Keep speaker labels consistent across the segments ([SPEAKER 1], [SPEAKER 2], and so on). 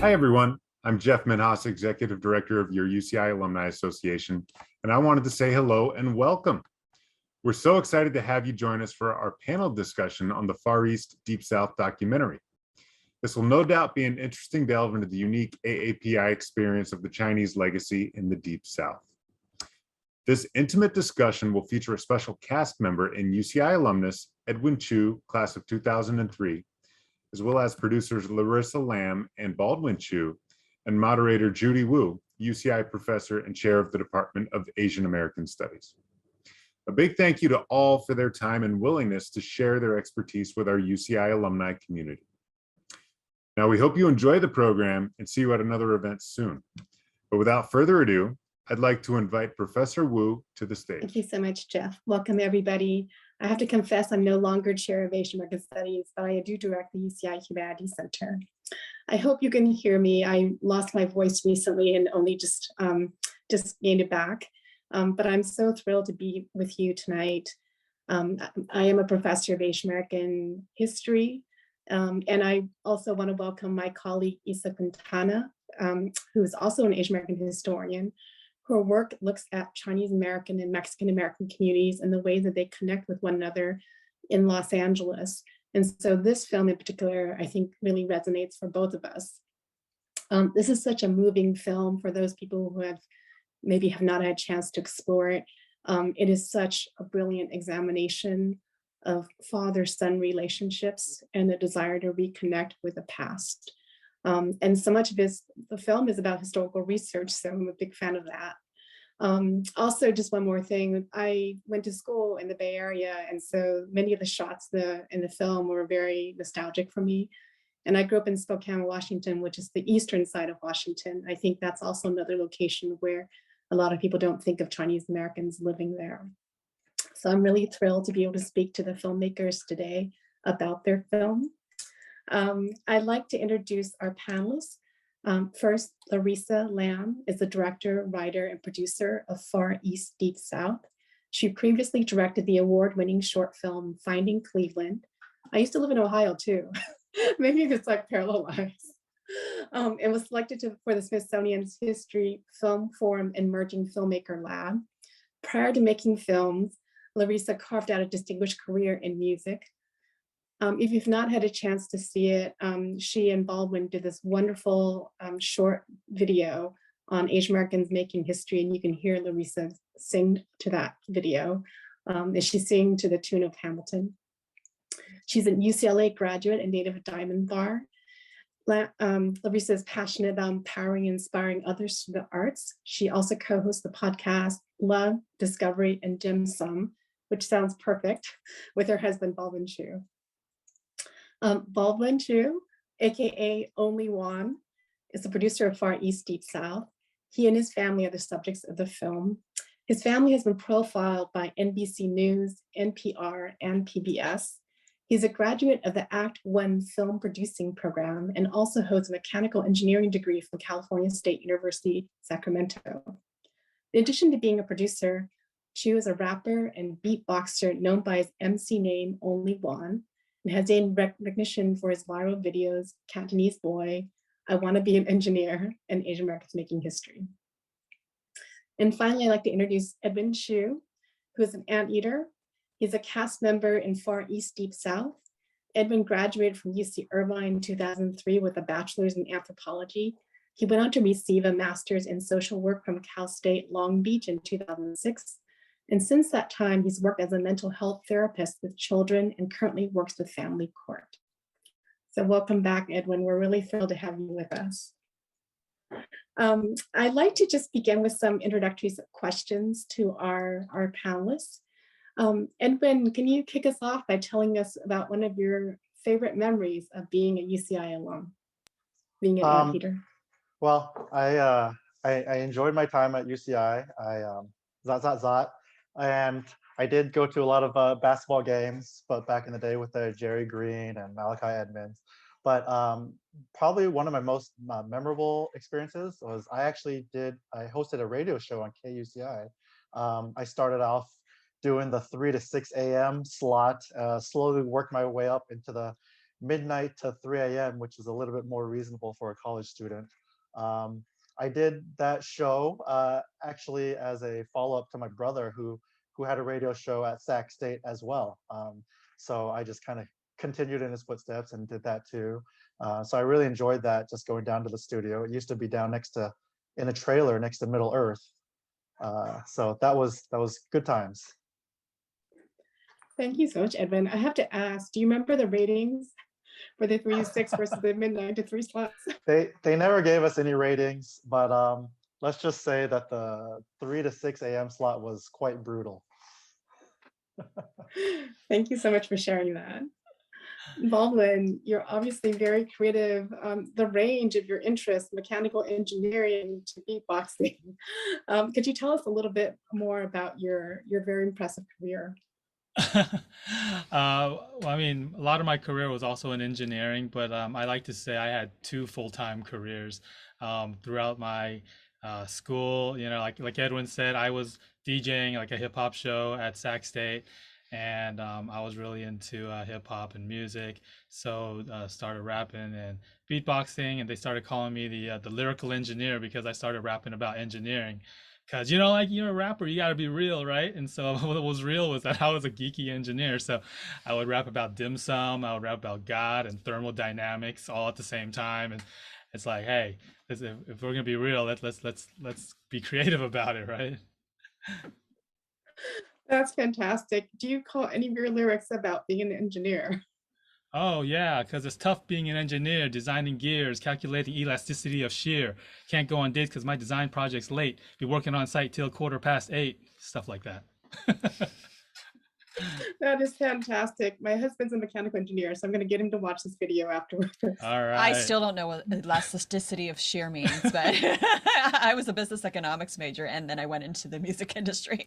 [SPEAKER 1] Hi, everyone. I'm Jeff Minhas, Executive Director of your UCI Alumni Association, and I wanted to say hello and welcome. We're so excited to have you join us for our panel discussion on the Far East Deep South documentary. This will no doubt be an interesting delve into the unique AAPI experience of the Chinese legacy in the Deep South. This intimate discussion will feature a special cast member and UCI alumnus, Edwin Shu, class of 2003, as well as producers Larissa Lam and Baldwin Shu, and moderator Judy Wu, UCI professor and chair of the Department of Asian American Studies. A big thank you to all for their time and willingness to share their expertise with our UCI alumni community. Now, we hope you enjoy the program and see you at another event soon. But without further ado, I'd like to invite Professor Wu to the stage.
[SPEAKER 2] Thank you so much, Jeff. Welcome, everybody. I have to confess, I'm no longer chair of Asian American Studies, but I do direct the UCI Humanities Center. I hope you can hear me. I lost my voice recently and only just gained it back. But I'm so thrilled to be with you tonight. I am a professor of Asian American history, and I also want to welcome my colleague, Isa Quintana, who is also an Asian American historian. Her work looks at Chinese American and Mexican American communities and the ways that they connect with one another in Los Angeles. And so this film in particular, I think really resonates for both of us. This is such a moving film for those people who maybe have not had a chance to explore it. It is such a brilliant examination of father-son relationships and the desire to reconnect with the past. And so much of the film is about historical research, so I'm a big fan of that. Also, just one more thing, I went to school in the Bay Area, and so many of the shots in the film were very nostalgic for me. And I grew up in Spokane, Washington, which is the eastern side of Washington. I think that's also another location where a lot of people don't think of Chinese Americans living there. So I'm really thrilled to be able to speak to the filmmakers today about their film. I'd like to introduce our panelists. First, Larissa Lam is the director, writer, and producer of Far East Deep South. She previously directed the award-winning short film, Finding Cleveland. I used to live in Ohio too. Maybe it's like parallel lives. And was selected for the Smithsonian's History Film Forum Emerging Filmmaker Lab. Prior to making films, Larissa carved out a distinguished career in music. If you've not had a chance to see it, she and Baldwin did this wonderful short video on Asian Americans making history, and you can hear Larissa sing to that video as she sings to the tune of Hamilton. She's a UCLA graduate and native of Diamond Bar. Larissa is passionate about empowering and inspiring others through the arts. She also co-hosts the podcast Love, Discovery, and Dim Sum, which sounds perfect, with her husband, Baldwin Shu. Baldwin Shu, aka Only Juan, is the producer of Far East Deep South. He and his family are the subjects of the film. His family has been profiled by NBC News, NPR, and PBS. He's a graduate of the Act One film producing program and also holds a mechanical engineering degree from California State University, Sacramento. In addition to being a producer, Shu is a rapper and beatboxer known by his MC name, Only Juan, and has gained recognition for his viral videos, Cantonese Boy, I Want to Be an Engineer, and Asian Americans Making History. And finally, I'd like to introduce Edwin Shu, who is an anteater. He's a cast member in Far East Deep South. Edwin graduated from UC Irvine in 2003 with a bachelor's in anthropology. He went on to receive a master's in social work from Cal State Long Beach in 2006. And since that time, he's worked as a mental health therapist with children and currently works with Family Court. So welcome back, Edwin. We're really thrilled to have you with us. I'd like to just begin with some introductory questions to our panelists. Edwin, can you kick us off by telling us about one of your favorite memories of being a UCI alum, being an anteater?
[SPEAKER 3] Well, I enjoyed my time at UCI. And I did go to a lot of basketball games, but back in the day with Jerry Green and Malachi Edmonds. But probably one of my most memorable experiences was I hosted a radio show on KUCI. I started off doing the 3 to 6 a.m. slot, slowly worked my way up into the midnight to 3 a.m., which is a little bit more reasonable for a college student. I did that show actually as a follow-up to my brother who had a radio show at Sac State as well. So I just kind of continued in his footsteps and did that too. So I really enjoyed that, just going down to the studio. It used to be down in a trailer next to Middle Earth. So that was good times.
[SPEAKER 2] Thank you so much, Edwin. I have to ask, do you remember the ratings for the 3 to 6 versus the midnight to 3 slots?
[SPEAKER 3] They never gave us any ratings, but let's just say that the 3 to 6 a.m. slot was quite brutal.
[SPEAKER 2] Thank you so much for sharing that. Baldwin, you're obviously very creative. The range of your interests, mechanical engineering to beatboxing. Could you tell us a little bit more about your very impressive career?
[SPEAKER 4] Well, I mean, a lot of my career was also in engineering, but I like to say I had 2 full-time careers throughout my school. You know, like Edwin said, I was DJing like a hip hop show at Sac State, and I was really into hip hop and music. So started rapping and beatboxing, and they started calling me the lyrical engineer because I started rapping about engineering. Because, you know, like, you're a rapper, you got to be real, right? And so what was real was that I was a geeky engineer. So I would rap about dim sum, I would rap about God and thermodynamics all at the same time. And it's like, hey, if we're gonna be real, let's be creative about it, right?
[SPEAKER 2] That's fantastic. Do you call any of your lyrics about being an engineer?
[SPEAKER 4] Oh yeah, because it's tough being an engineer, designing gears, calculating elasticity of shear. Can't go on dates because my design project's late. Be working on site till 8:15, stuff like that.
[SPEAKER 2] That is fantastic. My husband's a mechanical engineer, so I'm going to get him to watch this video afterwards.
[SPEAKER 4] All right.
[SPEAKER 5] I still don't know what elasticity of shear means, but I was a business economics major and then I went into the music industry.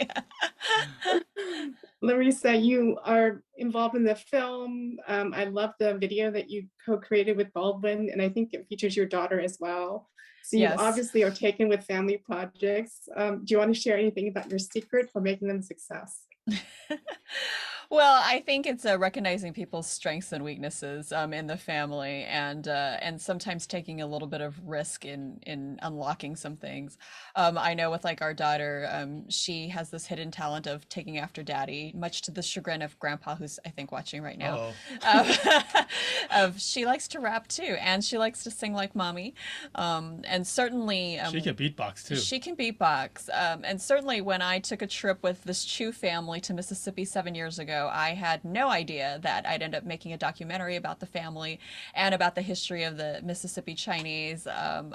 [SPEAKER 2] Larissa, you are involved in the film. I love the video that you co-created with Baldwin, and I think it features your daughter as well. So you
[SPEAKER 5] Yes.
[SPEAKER 2] obviously are taken with family projects. Do you want to share anything about your secret for making them a success?
[SPEAKER 5] Well, I think it's recognizing people's strengths and weaknesses in the family, and sometimes taking a little bit of risk in unlocking some things. I know with like our daughter, she has this hidden talent of taking after daddy, much to the chagrin of grandpa, who's I think watching right now. She likes to rap too, and she likes to sing like mommy, and certainly
[SPEAKER 4] She can beatbox too.
[SPEAKER 5] she can beatbox. And certainly when I took a trip with this Chu family to Mississippi 7 years ago, I had no idea that I'd end up making a documentary about the family and about the history of the Mississippi Chinese,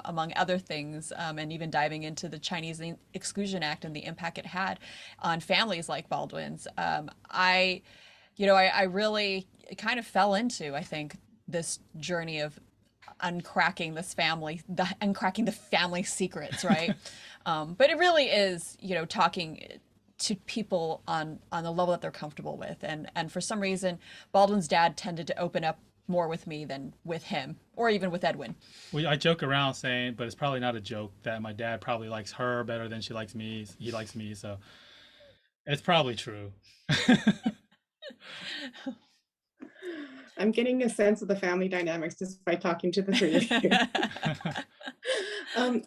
[SPEAKER 5] among other things, and even diving into the Chinese Exclusion Act and the impact it had on families like Baldwin's. I really kind of fell into, I think, this journey of uncracking uncracking the family secrets, right? But it really is, talking to people on the level that they're comfortable with. And for some reason, Baldwin's dad tended to open up more with me than with him, or even with Edwin.
[SPEAKER 4] I joke around saying, but it's probably not a joke, that my dad probably likes her better than she likes me. He likes me, so it's probably true.
[SPEAKER 2] I'm getting a sense of the family dynamics just by talking to the three of you.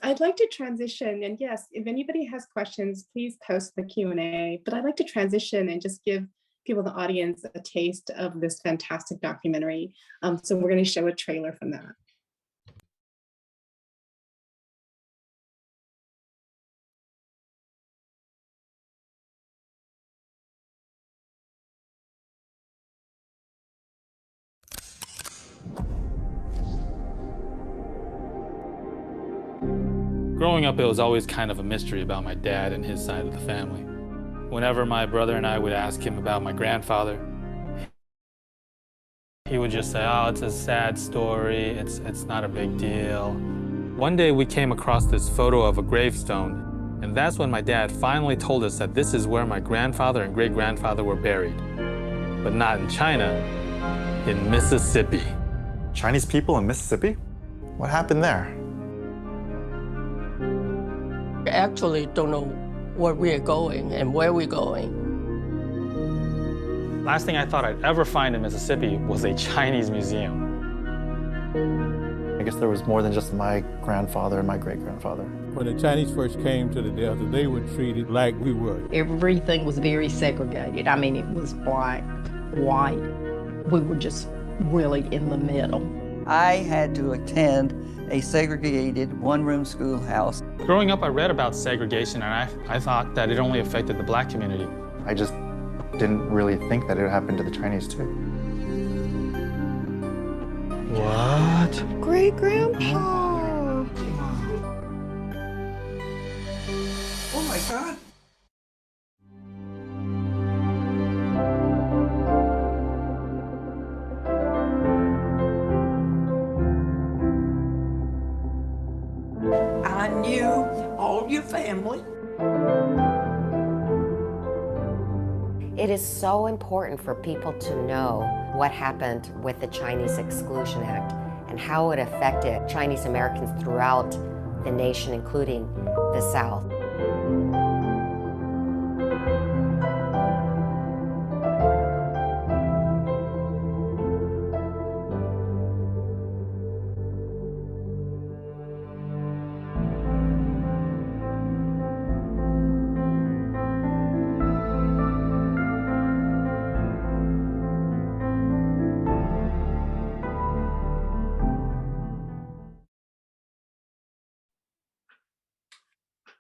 [SPEAKER 2] I'd like to transition, and yes, if anybody has questions, please post the Q&A, but I'd like to transition and just give people in the audience a taste of this fantastic documentary. So we're going to show a trailer from that.
[SPEAKER 4] Growing up, it was always kind of a mystery about my dad and his side of the family. Whenever my brother and I would ask him about my grandfather, he would just say, "Oh, it's a sad story, it's not a big deal." One day we came across this photo of a gravestone, and that's when my dad finally told us that this is where my grandfather and great-grandfather were buried. But not in China, in Mississippi.
[SPEAKER 6] Chinese people in Mississippi? What happened there?
[SPEAKER 7] I actually don't know where we are going and where we're going. Last thing I thought I'd ever find in Mississippi was a Chinese museum.
[SPEAKER 6] I guess there was more than just my grandfather and my great-grandfather.
[SPEAKER 8] When the Chinese first came to the Delta, they were treated like we were.
[SPEAKER 9] Everything was very segregated. I mean, it was black, white. We were just really in the middle.
[SPEAKER 10] I had to attend a segregated one-room schoolhouse.
[SPEAKER 7] Growing up, I read about segregation, and I thought that it only affected the black community.
[SPEAKER 6] I just didn't really think that it happened to the Chinese too.
[SPEAKER 7] What?
[SPEAKER 9] Great-grandpa!
[SPEAKER 10] Oh my God.
[SPEAKER 9] I knew all your family.
[SPEAKER 11] It is so important for people to know what happened with the Chinese Exclusion Act and how it affected Chinese Americans throughout the nation, including the South.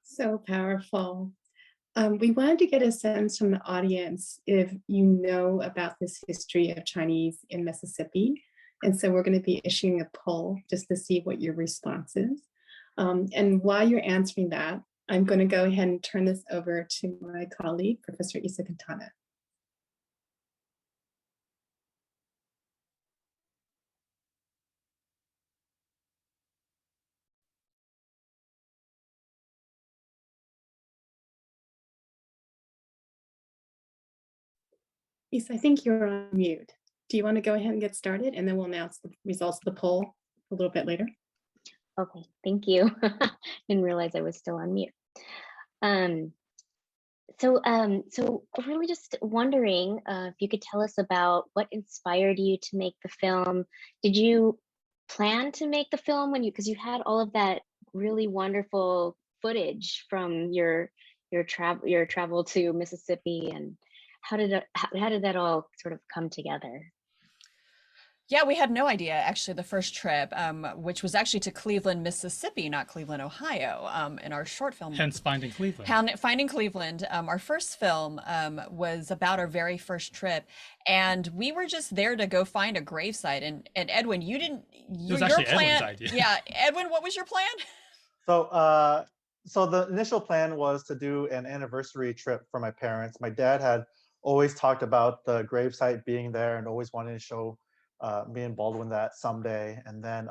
[SPEAKER 2] So powerful. We wanted to get a sense from the audience if you know about this history of Chinese in Mississippi. And so we're going to be issuing a poll just to see what your response is. And while you're answering that, I'm going to go ahead and turn this over to my colleague, Professor Isa Quintana. Isa, I think you're on mute. Do you want to go ahead and get started, and then we'll announce the results of the poll a little bit later?
[SPEAKER 12] Okay, thank you. Didn't realize I was still on mute. So really just wondering if you could tell us about what inspired you to make the film. Did you plan to make the film because you had all of that really wonderful footage from your travel to Mississippi, and how did that all sort of come together?
[SPEAKER 5] Yeah, we had no idea actually the first trip, which was actually to Cleveland, Mississippi, not Cleveland, Ohio, in our short film.
[SPEAKER 4] Hence Finding Cleveland.
[SPEAKER 5] Finding Cleveland. Our first film was about our very first trip, and we were just there to go find a gravesite. And Edwin, your
[SPEAKER 4] actually
[SPEAKER 5] plan.
[SPEAKER 4] Edwin's idea.
[SPEAKER 5] Yeah, Edwin, what was your plan?
[SPEAKER 3] So the initial plan was to do an anniversary trip for my parents. My dad had always talked about the gravesite being there and always wanted to show me and Baldwin that someday. And then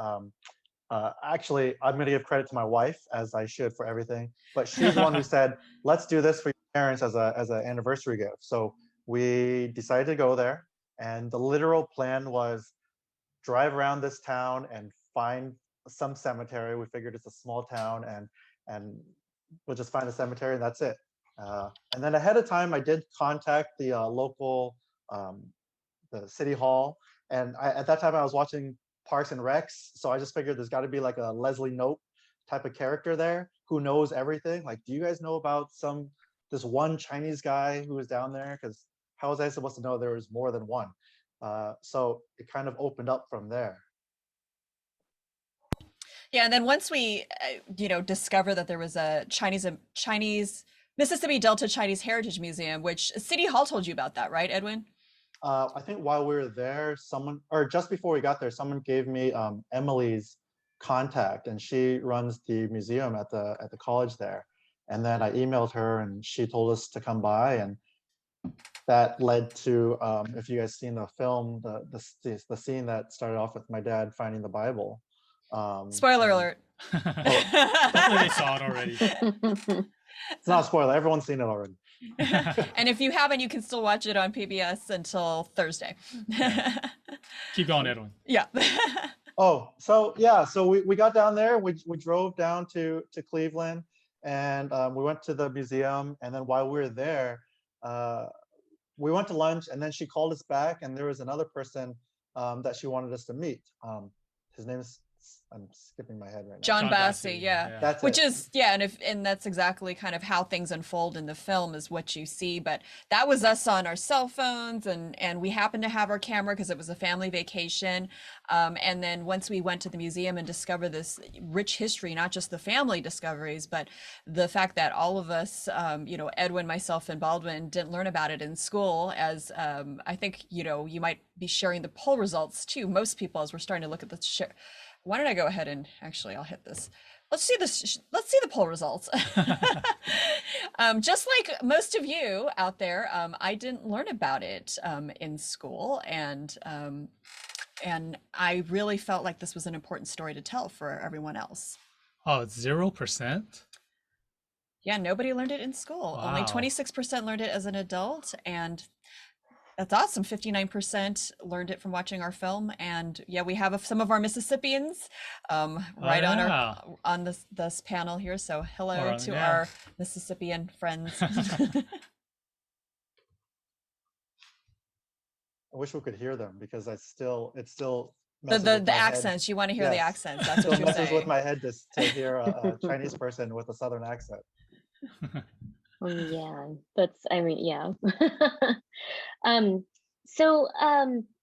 [SPEAKER 3] actually, I'm going to give credit to my wife, as I should for everything, but she's the one who said, let's do this for your parents as an anniversary gift. So we decided to go there, and the literal plan was drive around this town and find some cemetery. We figured it's a small town, and we'll just find a cemetery, and that's it. And then ahead of time, I did contact the local, the city hall. And at that time, I was watching Parks and Recs. So I just figured there's got to be like a Leslie Knope type of character there who knows everything. Like, do you guys know about this one Chinese guy who was down there? Because how was I supposed to know there was more than one? So it kind of opened up from there.
[SPEAKER 5] Yeah, and then once we, discovered that there was a Chinese Mississippi Delta Chinese Heritage Museum, which City Hall told you about that, right, Edwin?
[SPEAKER 3] I think while we were there, just before we got there, someone gave me Emily's contact, and she runs the museum at the college there. And then I emailed her, and she told us to come by, and that led to, if you guys seen the film, the scene that started off with my dad finding the Bible.
[SPEAKER 5] Spoiler alert.
[SPEAKER 4] Hopefully they saw it already.
[SPEAKER 3] It's not a spoiler. Everyone's seen it already.
[SPEAKER 5] And if you haven't, you can still watch it on PBS until Thursday.
[SPEAKER 4] Keep going, Edwin.
[SPEAKER 5] Yeah.
[SPEAKER 3] So we got down there. We drove down to Cleveland, and we went to the museum. And then while we were there, we went to lunch, and then she called us back, and there was another person that she wanted us to meet. His name is, I'm skipping my head right now.
[SPEAKER 5] John Bassey, yeah.
[SPEAKER 3] That's
[SPEAKER 5] Which
[SPEAKER 3] it.
[SPEAKER 5] is, yeah, and that's exactly kind of how things unfold in the film is what you see. But that was us on our cell phones, and we happened to have our camera because it was a family vacation. And then once we went to the museum and discovered this rich history, not just the family discoveries, but the fact that all of us, you know, Edwin, myself, and Baldwin didn't learn about it in school, as I think, you know, you might be sharing the poll results too. Most people, as we're starting to look at the why don't I go ahead and actually I'll hit this. Let's see this. Let's see the poll results. Just like most of you out there, I didn't learn about it in school, and I really felt like this was an important story to tell for everyone else.
[SPEAKER 4] Oh, it's 0%?
[SPEAKER 5] Yeah, nobody learned it in school.
[SPEAKER 4] Wow.
[SPEAKER 5] Only 26% learned it as an adult, and that's awesome. 59% learned it from watching our film. And yeah, we have some of our Mississippians right on this panel here. So hello to our Mississippian friends.
[SPEAKER 3] I wish we could hear them, because it's still
[SPEAKER 5] the accents. You want to hear the accents. That's what you're saying.
[SPEAKER 3] With my head to hear a Chinese person with a Southern accent.
[SPEAKER 12] Yeah, that's, I mean, yeah. So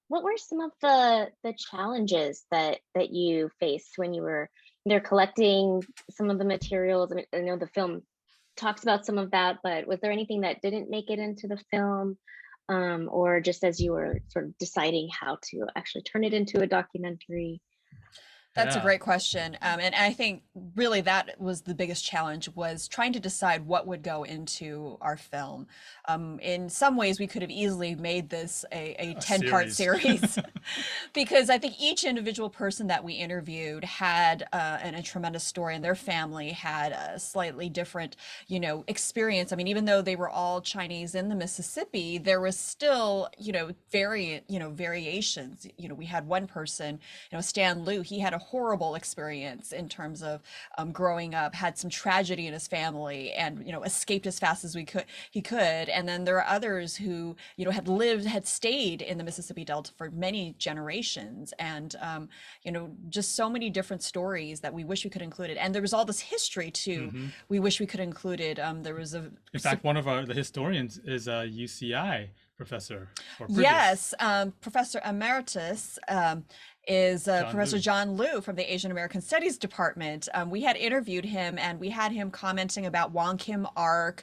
[SPEAKER 12] what were some of the challenges that you faced when you were there collecting some of the materials? I mean, I know the film talks about some of that, but was there anything that didn't make it into the film, or just as you were sort of deciding how to actually turn it into a documentary?
[SPEAKER 5] That's a great question. And I think really that was the biggest challenge, was trying to decide what would go into our film. In some ways, we could have easily made this a 10-part series because I think each individual person that we interviewed had a tremendous story, and their family had a slightly different, you know, experience. I mean, even though they were all Chinese in the Mississippi, there was still, you know, variations. You know, we had one person, you know, Stan Liu, he had a horrible experience in terms of growing up, had some tragedy in his family, and, you know, escaped as fast as he could. And then there are others who, you know, had stayed in the Mississippi Delta for many generations, and you know, just so many different stories that we wish we could include it. And there was all this history too. We wish we could include it. There was in
[SPEAKER 4] fact, one of the historians is a UCI professor.
[SPEAKER 5] Yes, Professor Emeritus is Professor John Liu from the Asian American Studies Department. We had interviewed him, and we had him commenting about Wong Kim Ark,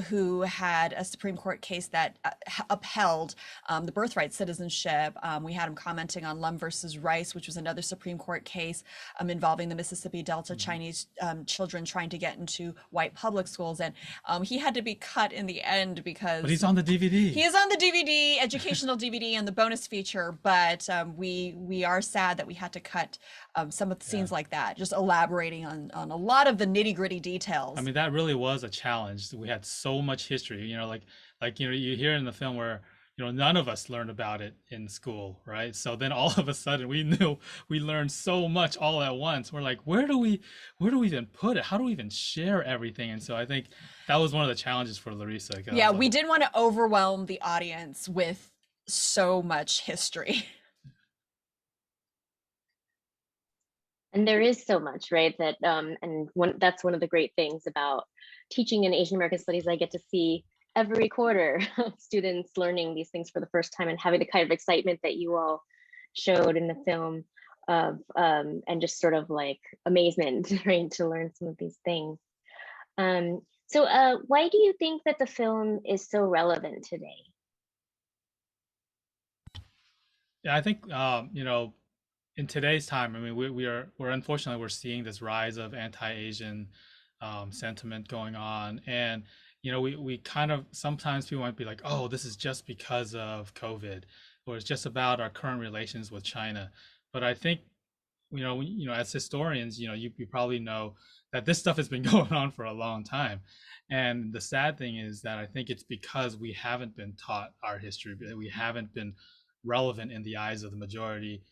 [SPEAKER 5] who had a Supreme Court case that upheld the birthright citizenship. We had him commenting on Lum versus Rice, which was another Supreme Court case involving the Mississippi Delta Chinese children trying to get into white public schools. And he had to be cut in the end because—
[SPEAKER 4] But he's on the DVD.
[SPEAKER 5] He is on the DVD, educational DVD, and the bonus feature, but we are sad that we had to cut some of the scenes like that, just elaborating on a lot of the nitty-gritty details.
[SPEAKER 4] I mean, that really was a challenge. We had so much history, you know, like you know, you hear in the film where, you know, none of us learned about it in school, right? So then all of a sudden we learned so much all at once. We're like, where do we even put it? How do we even share everything? And so I think that was one of the challenges for Larissa.
[SPEAKER 5] Yeah, we didn't want to overwhelm the audience with so much history.
[SPEAKER 12] And there is so much, right? That that's one of the great things about teaching in Asian American Studies. I get to see every quarter students learning these things for the first time and having the kind of excitement that you all showed in the film of and just sort of like amazement, right, to learn some of these things. So why do you think that the film is so relevant today?
[SPEAKER 4] Yeah, I think you know, in today's time, I mean, we're unfortunately, we're seeing this rise of anti-Asian sentiment going on, and you know, we kind of, sometimes people might be like, oh, this is just because of COVID, or it's just about our current relations with China. But I think, you know, as historians, you know, you probably know that this stuff has been going on for a long time. And the sad thing is that I think it's because we haven't been taught our history, we haven't been relevant in the eyes of the majority,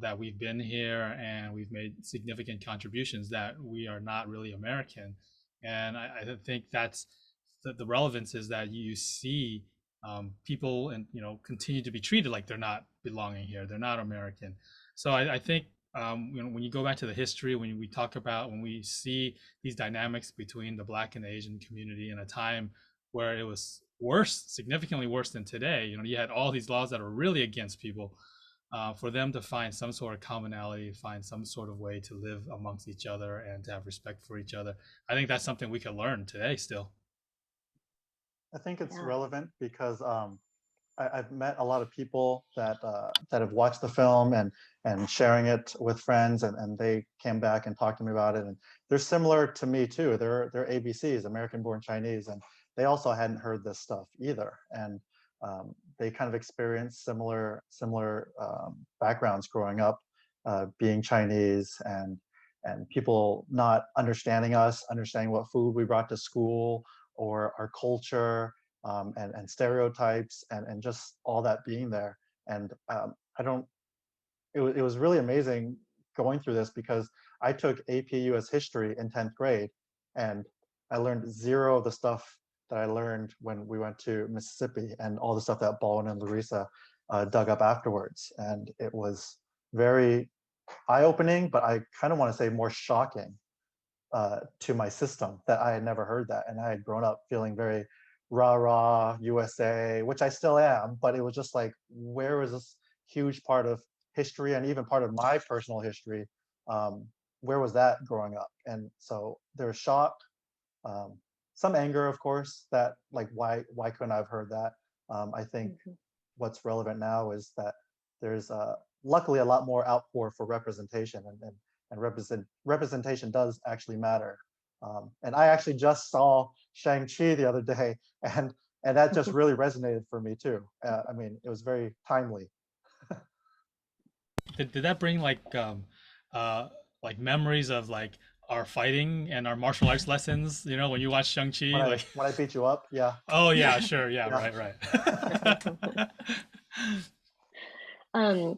[SPEAKER 4] that we've been here and we've made significant contributions, that we are not really American. And I think that's the relevance, is that you see people and continue to be treated like they're not belonging here, they're not American. So I think when you go back to the history, when we see these dynamics between the Black and the Asian community in a time where it was worse, significantly worse than today, you had all these laws that are really against people. For them to find some sort of commonality, find some sort of way to live amongst each other and to have respect for each other, I think that's something we can learn today still.
[SPEAKER 3] I think it's relevant because I've met a lot of people that have watched the film and sharing it with friends, and they came back and talked to me about it, and they're similar to me too. They're ABCs, American-born Chinese, and they also hadn't heard this stuff either, and they kind of experienced similar backgrounds growing up, being Chinese, and people not understanding us, understanding what food we brought to school or our culture, and stereotypes, and just all that being there. And it was really amazing going through this, because I took AP US history in 10th grade, and I learned zero of the stuff that I learned when we went to Mississippi, and all the stuff that Baldwin and Larissa dug up afterwards. And it was very eye-opening, but I kind of want to say more shocking to my system, that I had never heard that. And I had grown up feeling very rah-rah USA, which I still am, but it was just like, where was this huge part of history, and even part of my personal history, where was that growing up? And so there was shock, some anger, of course, that like, why couldn't I have heard that? I think what's relevant now is that there's luckily a lot more outpour for representation, and representation does actually matter. And I actually just saw Shang-Chi the other day, and that just really resonated for me too. I mean, it was very timely.
[SPEAKER 4] Did that bring like memories of like our fighting and our martial arts lessons, when you watch Shang-Chi?
[SPEAKER 3] When I beat you up, yeah.
[SPEAKER 4] Oh yeah, sure, yeah, right.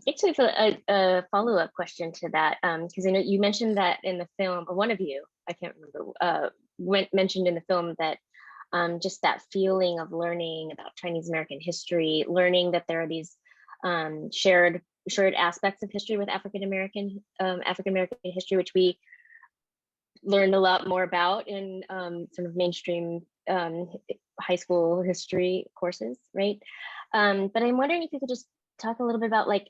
[SPEAKER 12] Actually, a follow-up question to that, because you mentioned that in the film, or one of you, I can't remember, mentioned in the film that just that feeling of learning about Chinese American history, learning that there are these shared aspects of history with African American history, which we learned a lot more about in sort of mainstream high school history courses, right? But I'm wondering if you could just talk a little bit about, like,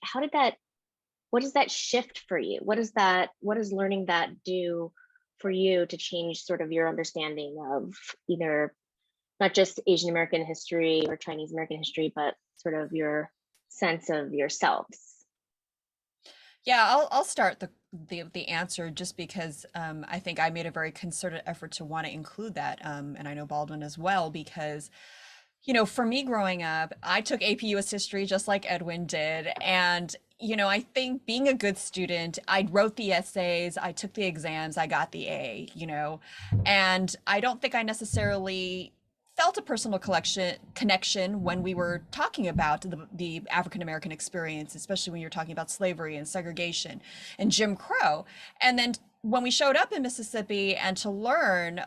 [SPEAKER 12] what does that shift for you? What does learning that do for you to change sort of your understanding of either not just Asian American history or Chinese American history, but sort of your sense of yourselves?
[SPEAKER 5] Yeah, I'll start the answer, just because I think I made a very concerted effort to want to include that, and I know Baldwin as well, because for me growing up, I took AP US history just like Edwin did, and I think being a good student, I wrote the essays, I took the exams, I got the A, and I don't think I necessarily felt a personal connection when we were talking about the African American experience, especially when you're talking about slavery and segregation and Jim Crow. And then when we showed up in Mississippi, and to learn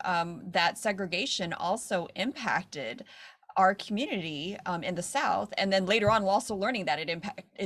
[SPEAKER 5] that segregation also impacted our community in the South, and then later on, also learning that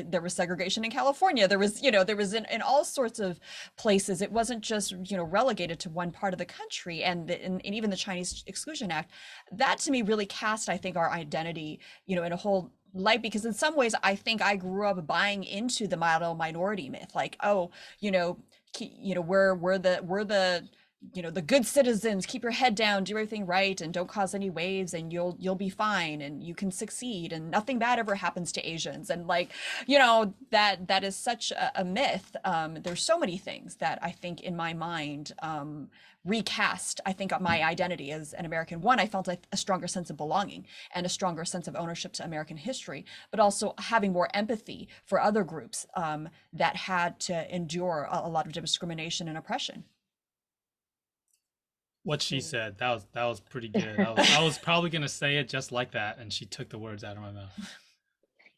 [SPEAKER 5] there was segregation in California. There was in all sorts of places. It wasn't just relegated to one part of the country, and even the Chinese Exclusion Act. That to me really cast, I think, our identity, in a whole light, because in some ways I think I grew up buying into the model minority myth, like, oh, we're the the good citizens, keep your head down, do everything right, and don't cause any waves, and you'll be fine, and you can succeed, and nothing bad ever happens to Asians. And that is such a myth. There's so many things that I think in my mind recast, I think, my identity as an American. One, I felt a stronger sense of belonging and a stronger sense of ownership to American history, but also having more empathy for other groups that had to endure a lot of discrimination and oppression.
[SPEAKER 4] What she said, that was pretty good. I was probably gonna say it just like that, and she took the words out of my mouth.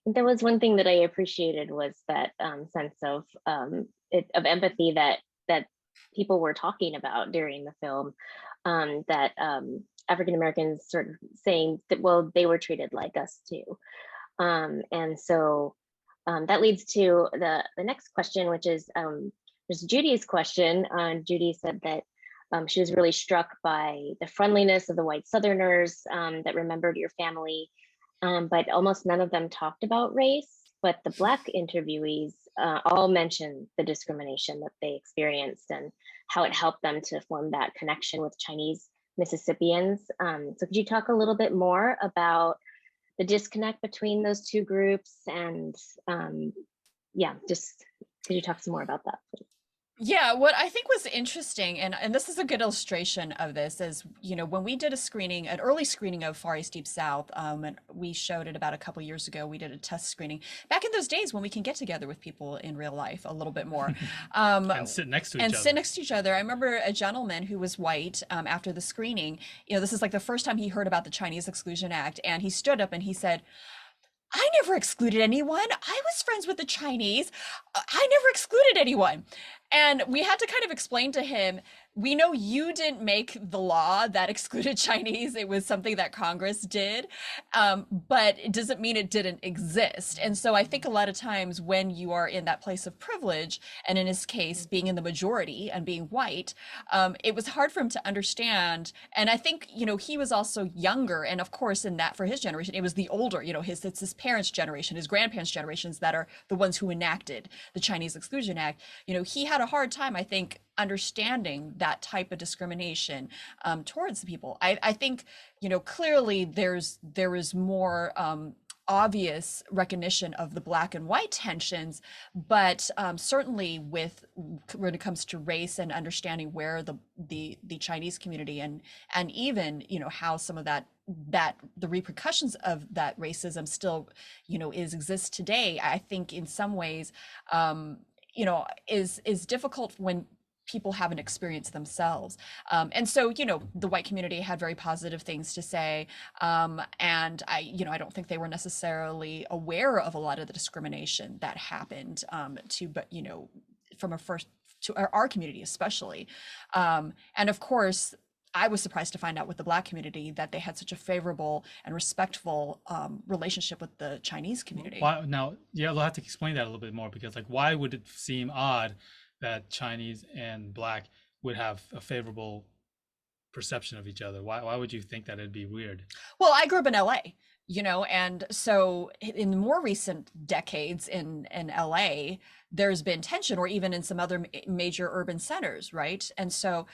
[SPEAKER 12] That was one thing that I appreciated, was that sense of empathy that people were talking about during the film. that African Americans sort of saying that, well, they were treated like us too. And so that leads to the next question, which is there's Judy's question. Judy said that she was really struck by the friendliness of the white Southerners that remembered your family, but almost none of them talked about race. But the Black interviewees all mentioned the discrimination that they experienced and how it helped them to form that connection with Chinese Mississippians. So could you talk a little bit more about the disconnect between those two groups? And yeah, just could you talk some more about that, please?
[SPEAKER 5] Yeah, what I think was interesting, and this is a good illustration of this, is, you know, when we did a screening, an early screening of Far East Deep South, and we showed it about a couple years ago, we did a test screening back in those days when we can get together with people in real life a little bit more.
[SPEAKER 4] And sit next to each other.
[SPEAKER 5] Sit next to each other. I remember a gentleman who was white after the screening, you know, this is like the first time he heard about the Chinese Exclusion Act, and he stood up and he said, I never excluded anyone. I was friends with the Chinese. I never excluded anyone. And we had to kind of explain to him, we know you didn't make the law that excluded Chinese. It was something that Congress did, but it doesn't mean it didn't exist. And so I think a lot of times when you are in that place of privilege, and in his case, being in the majority and being white, it was hard for him to understand. And I think, you know, he was also younger. And of course, in that, for his generation, it was the older, you know, it's his parents' generation, his grandparents' generations that are the ones who enacted the Chinese Exclusion Act. You know, he had a hard time, I think, understanding that type of discrimination towards the people. I think, you know, clearly there is more obvious recognition of the Black and white tensions, but certainly when it comes to race and understanding where the Chinese community and even, you know, how some of that the repercussions of that racism still, you know, exists today, I think in some ways, you know, is difficult when people haven't experienced themselves. And so, you know, the white community had very positive things to say. And I don't think they were necessarily aware of a lot of the discrimination that happened but, you know, from to our community, especially. And of course, I was surprised to find out with the Black community that they had such a favorable and respectful relationship with the Chinese community.
[SPEAKER 4] Now, yeah, we'll have to explain that a little bit more, because like, why would it seem odd that Chinese and Black would have a favorable perception of each other? Why would you think that it'd be weird?
[SPEAKER 5] Well, I grew up in LA, you know, and so in the more recent decades in LA, there's been tension, or even in some other major urban centers, right? And so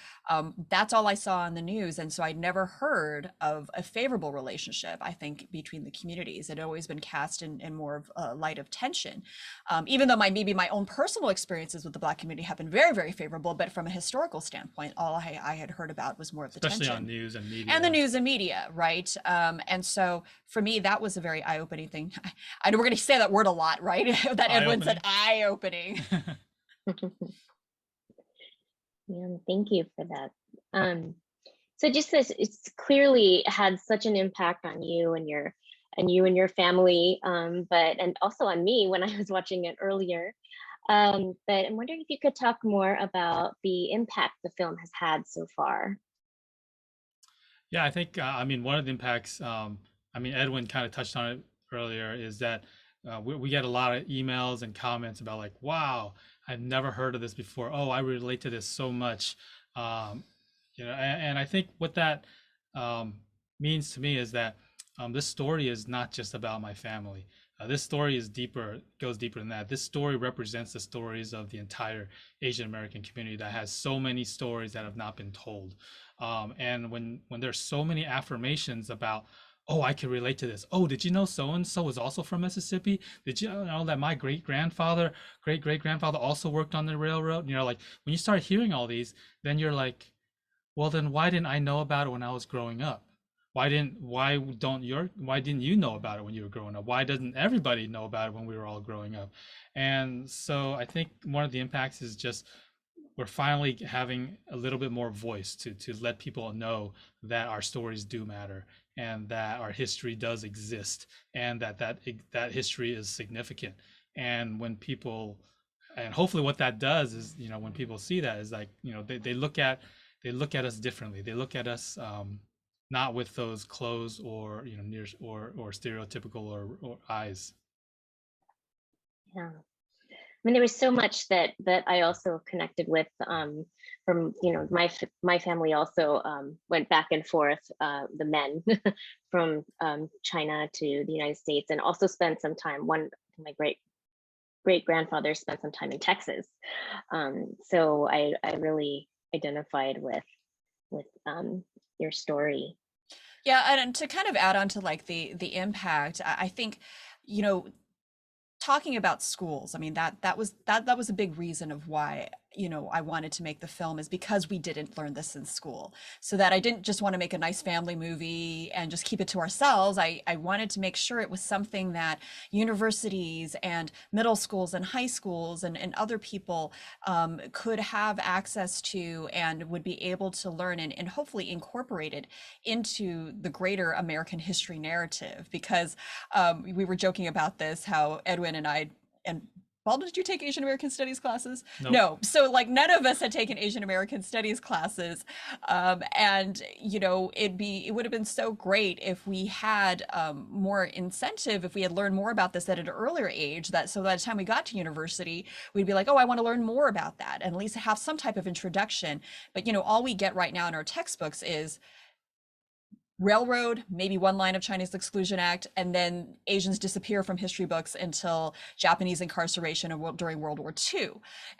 [SPEAKER 5] that's all I saw on the news. And so I'd never heard of a favorable relationship, I think, between the communities. It had always been cast in more of a light of tension, even though maybe my own personal experiences with the Black community have been very, very favorable. But from a historical standpoint, all I had heard about was more of the
[SPEAKER 4] especially
[SPEAKER 5] tension.
[SPEAKER 4] On news and media.
[SPEAKER 5] And the news and media, right? And so for me, that was a very eye-opening thing. I know we're going to say that word a lot, right? That Edwin said, eye-opening.
[SPEAKER 12] Yeah, thank you for that. So just this, it's clearly had such an impact on you and your family, and also on me when I was watching it earlier. But I'm wondering if you could talk more about the impact the film has had so far.
[SPEAKER 4] Yeah, I think, I mean, one of the impacts, I mean, Edwin kind of touched on it earlier, is that we get a lot of emails and comments about like, wow, I've never heard of this before. Oh, I relate to this so much. You know, and I think what that means to me is that this story is not just about my family. This story is goes deeper than that. This story represents the stories of the entire Asian American community that has so many stories that have not been told. And when there's so many affirmations about, oh, I can relate to this. Oh, did you know so-and-so was also from Mississippi? Did you know that my great-great-grandfather also worked on the railroad? You know, like when you start hearing all these, then you're like, well, then why didn't I know about it when I was growing up? Why didn't you know about it when you were growing up? Why doesn't everybody know about it when we were all growing up? And so I think one of the impacts is just we're finally having a little bit more voice to let people know that our stories do matter, and that our history does exist, and that history is significant. And when people, and hopefully what that does is, you know, when people see that, is like, you know, they look at look at us differently. They look at us not with those closed or near or stereotypical or eyes.
[SPEAKER 12] Yeah. I mean, there was so much that I also connected with from my family also went back and forth, the men from China to the United States, and also spent some time. My great grandfather spent some time in Texas, so I really identified with your story.
[SPEAKER 5] Yeah, and to kind of add on to like the impact, I think, talking about schools, I mean, that was a big reason of why I wanted to make the film, is because we didn't learn this in school. So that I didn't just want to make a nice family movie and just keep it to ourselves. I wanted to make sure it was something that universities and middle schools and high schools and other people could have access to and would be able to learn and hopefully incorporate it into the greater American history narrative. Because we were joking about this, how Edwin and I, and Baldwin, did you take Asian American Studies classes?
[SPEAKER 4] Nope.
[SPEAKER 5] No. So like none of us had taken Asian American Studies classes. And it would have been so great if we had more incentive, if we had learned more about this at an earlier age, that so by the time we got to university, we'd be like, oh, I want to learn more about that, and at least have some type of introduction. But all we get right now in our textbooks is railroad, maybe one line of Chinese Exclusion Act, and then Asians disappear from history books until Japanese incarceration during World War II.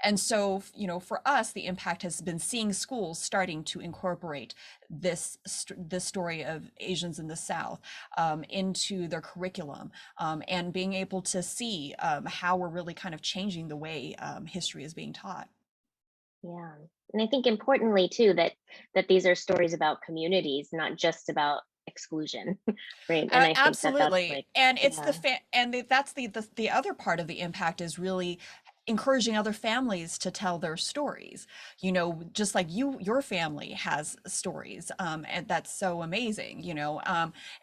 [SPEAKER 5] And so, for us, the impact has been seeing schools starting to incorporate this story of Asians in the South into their curriculum, and being able to see how we're really kind of changing the way history is being taught.
[SPEAKER 12] Yeah. And I think importantly too, that these are stories about communities, not just about exclusion, right? And I think
[SPEAKER 5] absolutely.
[SPEAKER 12] that's like,
[SPEAKER 5] and it's
[SPEAKER 12] yeah.
[SPEAKER 5] that's the other part of the impact, is really encouraging other families to tell their stories, just like your family has stories, and that's so amazing,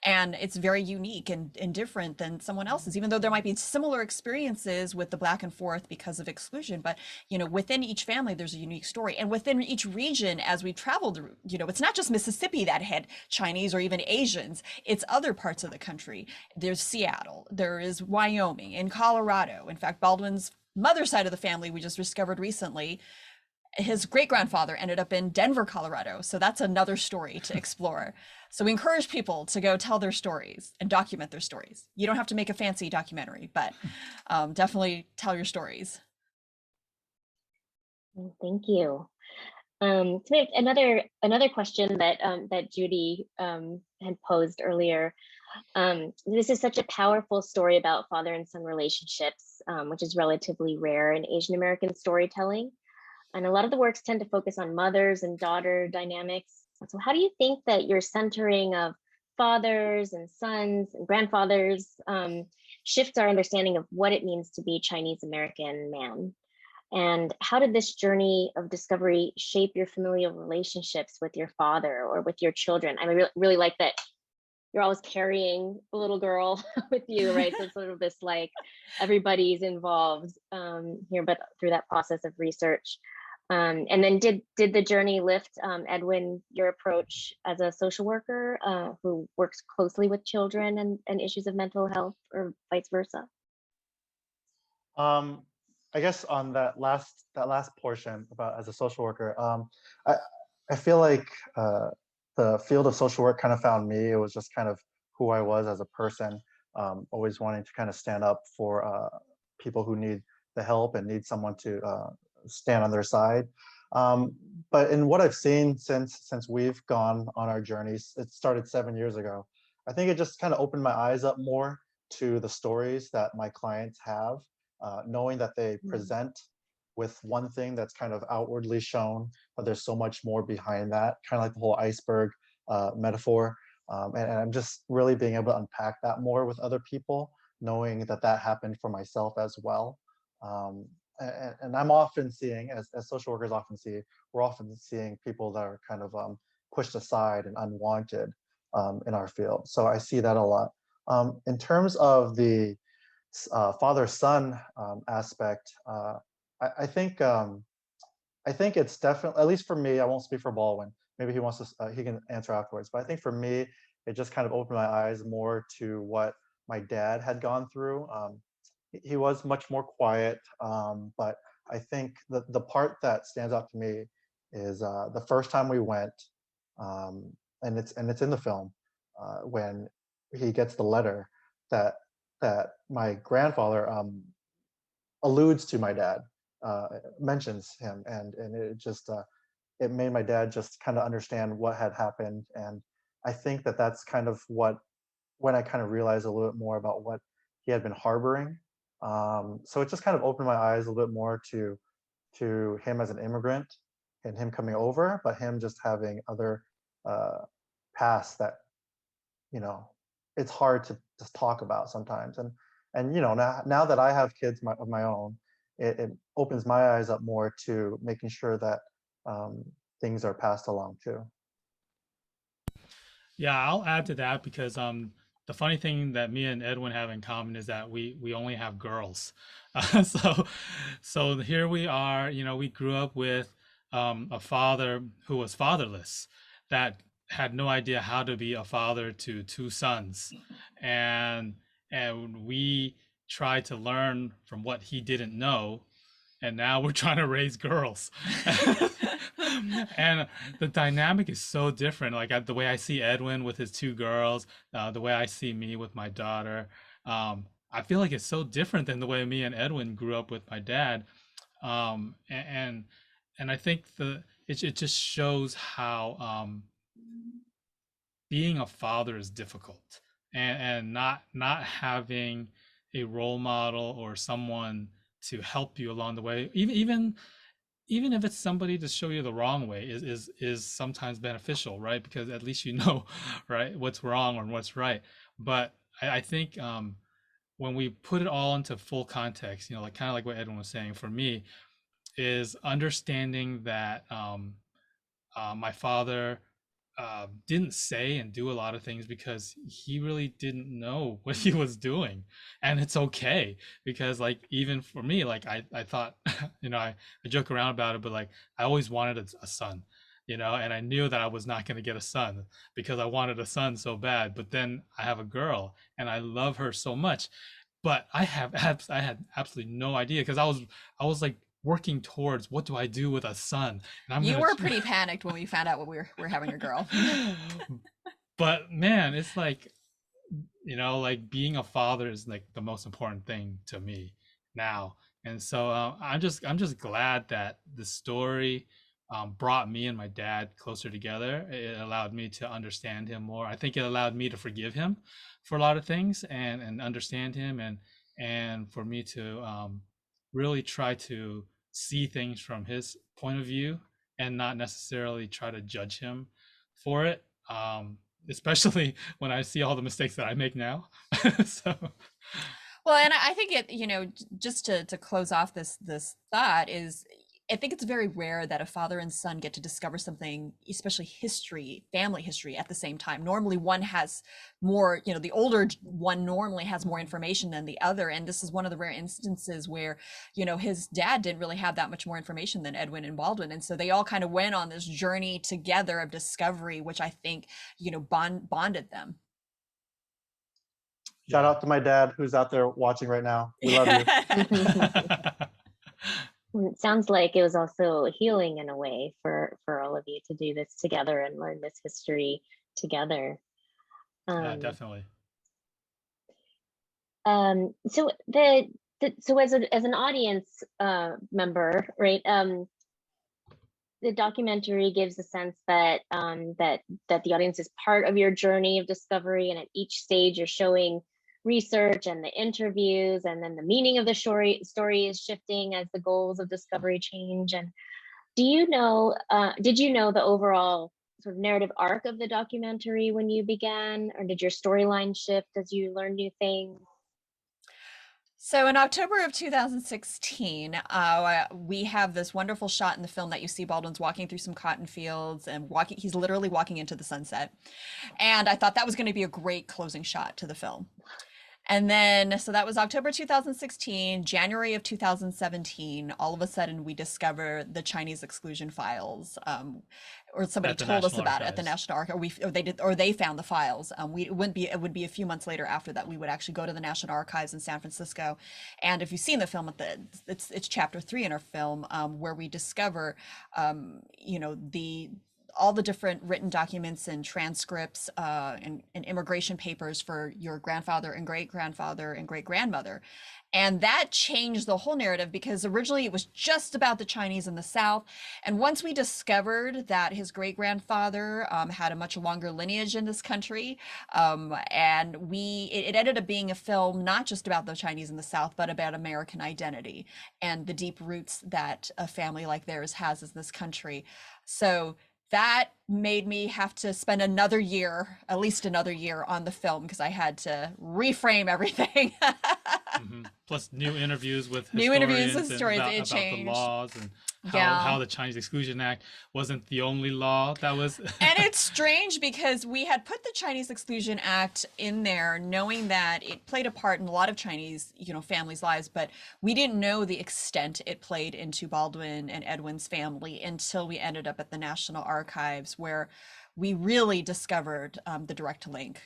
[SPEAKER 5] and it's very unique and different than someone else's, even though there might be similar experiences with the back and forth because of exclusion. But within each family there's a unique story, and within each region, as we traveled, it's not just Mississippi that had Chinese or even Asians, it's other parts of the country. There's Seattle, there is Wyoming, and Colorado. In fact, Baldwin's mother's side of the family, we just discovered recently, his great-grandfather ended up in Denver, Colorado. So that's another story to explore. So we encourage people to go tell their stories and document their stories. You don't have to make a fancy documentary, but definitely tell your stories.
[SPEAKER 12] Thank you. So we have another question that Judy had posed earlier. This is such a powerful story about father and son relationships, which is relatively rare in Asian American storytelling. And a lot of the works tend to focus on mothers and daughter dynamics. So how do you think that your centering of fathers and sons and grandfathers shifts our understanding of what it means to be Chinese American man? And how did this journey of discovery shape your familial relationships with your father or with your children? I really like that you're always carrying a little girl with you, right? So it's sort of this like everybody's involved here, but through that process of research. And then did the journey lift, Edwin, your approach as a social worker who works closely with children and issues of mental health, or vice versa?
[SPEAKER 3] I guess on that last portion about as a social worker, I feel like the field of social work kind of found me. It was just kind of who I was as a person, always wanting to kind of stand up for people who need the help and need someone to stand on their side. But in what I've seen since we've gone on our journeys, it started 7 years ago. I think it just kind of opened my eyes up more to the stories that my clients have, knowing that they present with one thing that's kind of outwardly shown, but there's so much more behind that, kind of like the whole iceberg metaphor. And I'm just really being able to unpack that more with other people, knowing that that happened for myself as well. And I'm often seeing, as social workers often see, we're often seeing people that are kind of pushed aside and unwanted in our field. So I see that a lot. In terms of the father-son aspect, I think I think it's definitely, at least for me, I won't speak for Baldwin. Maybe he wants to, he can answer afterwards. But I think for me, it just kind of opened my eyes more to what my dad had gone through. He was much more quiet, but I think the part that stands out to me is the first time we went, and it's in the film, when he gets the letter that my grandfather alludes to my dad, mentions him, and it just it made my dad just kind of understand what had happened. And I think that's kind of when I kind of realized a little bit more about what he had been harboring. So it just kind of opened my eyes a little bit more to him as an immigrant and him coming over, but him just having other past that, you know, it's hard to just talk about sometimes. And you know, now that I have kids of my own, it opens my eyes up more to making sure that things are passed along too.
[SPEAKER 4] Yeah, I'll add to that because the funny thing that me and Edwin have in common is that we only have girls. So here we are, you know, we grew up with a father who was fatherless, that had no idea how to be a father to two sons, and we tried to learn from what he didn't know, and now we're trying to raise girls. And the dynamic is so different. Like the way I see Edwin with his two girls, the way I see me with my daughter, I feel like it's so different than the way me and Edwin grew up with my dad. And I think it just shows how being a father is difficult, and not having a role model or someone to help you along the way, even if it's somebody to show you the wrong way, is sometimes beneficial, right? Because at least you know, right, what's wrong or what's right. But I think when we put it all into full context, you know, like kind of like what Edwin was saying, for me, is understanding that my father didn't say and do a lot of things because he really didn't know what he was doing. And it's okay, because like even for me, like I thought, you know, I joke around about it, but like I always wanted a son, you know, and I knew that I was not going to get a son because I wanted a son so bad. But then I have a girl and I love her so much, but I had absolutely no idea, because I was like working towards, what do I do with a son? And
[SPEAKER 5] You were pretty panicked when we found out what we were having a girl.
[SPEAKER 4] But man, it's like, you know, like being a father is like the most important thing to me now. And so I'm just glad that the story brought me and my dad closer together. It allowed me to understand him more. I think it allowed me to forgive him for a lot of things, and understand him, and for me to really try to see things from his point of view and not necessarily try to judge him for it, especially when I see all the mistakes that I make now. So
[SPEAKER 5] well, and I think it, you know, just to close off this thought, is I think it's very rare that a father and son get to discover something, especially history, family history, at the same time. Normally one has more, you know, the older one normally has more information than the other. And this is one of the rare instances where, you know, his dad didn't really have that much more information than Edwin and Baldwin. And so they all kind of went on this journey together of discovery, which I think, you know, bonded them.
[SPEAKER 3] Shout out to my dad who's out there watching right now. We love you.
[SPEAKER 12] It sounds like it was also healing in a way for all of you to do this together and learn this history together.
[SPEAKER 4] Yeah, definitely.
[SPEAKER 12] So so as an audience member, right? The documentary gives a sense that that the audience is part of your journey of discovery, and at each stage you're showing research and the interviews, and then the meaning of the story is shifting as the goals of discovery change. And do you know, did you know the overall sort of narrative arc of the documentary when you began, or did your storyline shift as you learned new things?
[SPEAKER 5] So in October of 2016, we have this wonderful shot in the film that you see Baldwin's walking through some cotton fields and he's literally walking into the sunset. And I thought that was going to be a great closing shot to the film. And then, so that was October 2016. January of 2017, all of a sudden we discover the Chinese exclusion files, or somebody
[SPEAKER 4] At the
[SPEAKER 5] told us
[SPEAKER 4] National
[SPEAKER 5] about it at the
[SPEAKER 4] Archives.
[SPEAKER 5] National Archives, or they found the files. It would be a few months later after that we would actually go to the National Archives in San Francisco. And if you've seen the film, it's chapter 3 in our film, where we discover, all the different written documents and transcripts, and immigration papers for your grandfather and great-grandfather and great-grandmother. And that changed the whole narrative, because originally it was just about the Chinese in the South. And once we discovered that his great-grandfather had a much longer lineage in this country, and it ended up being a film not just about the Chinese in the South, but about American identity and the deep roots that a family like theirs has in this country. So that made me have to spend another year, at least another year, on the film, because I had to reframe everything.
[SPEAKER 4] Plus new interviews with
[SPEAKER 5] New interviews with
[SPEAKER 4] historians
[SPEAKER 5] historians, it
[SPEAKER 4] about the
[SPEAKER 5] changed.
[SPEAKER 4] laws and
[SPEAKER 5] Yeah.
[SPEAKER 4] how the Chinese Exclusion Act wasn't the only law that was.
[SPEAKER 5] And it's strange because we had put the Chinese Exclusion Act in there knowing that it played a part in a lot of Chinese, families' lives, but we didn't know the extent it played into Baldwin and Edwin's family until we ended up at the National Archives, where we really discovered the direct link.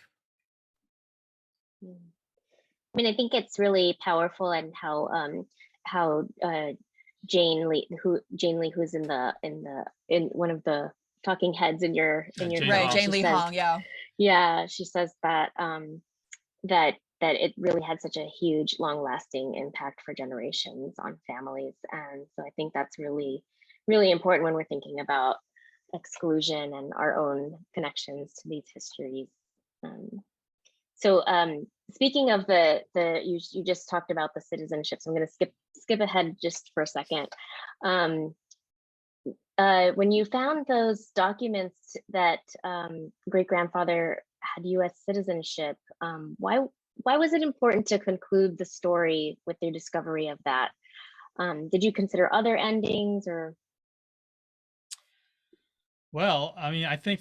[SPEAKER 12] I mean, I think it's really powerful, and how Jane Lee, who's in one of the talking heads in your
[SPEAKER 5] Right, Jane Lee Hong,
[SPEAKER 12] yeah, she says that that it really had such a huge, long-lasting impact for generations on families, and so I think that's really, really important when we're thinking about exclusion and our own connections to these histories. So speaking of you just talked about the citizenship, so I'm going to skip ahead just for a second. When you found those documents that great-grandfather had U.S. citizenship, why was it important to conclude the story with the discovery of that? Did you consider other endings, or?
[SPEAKER 4] Well, I mean, I think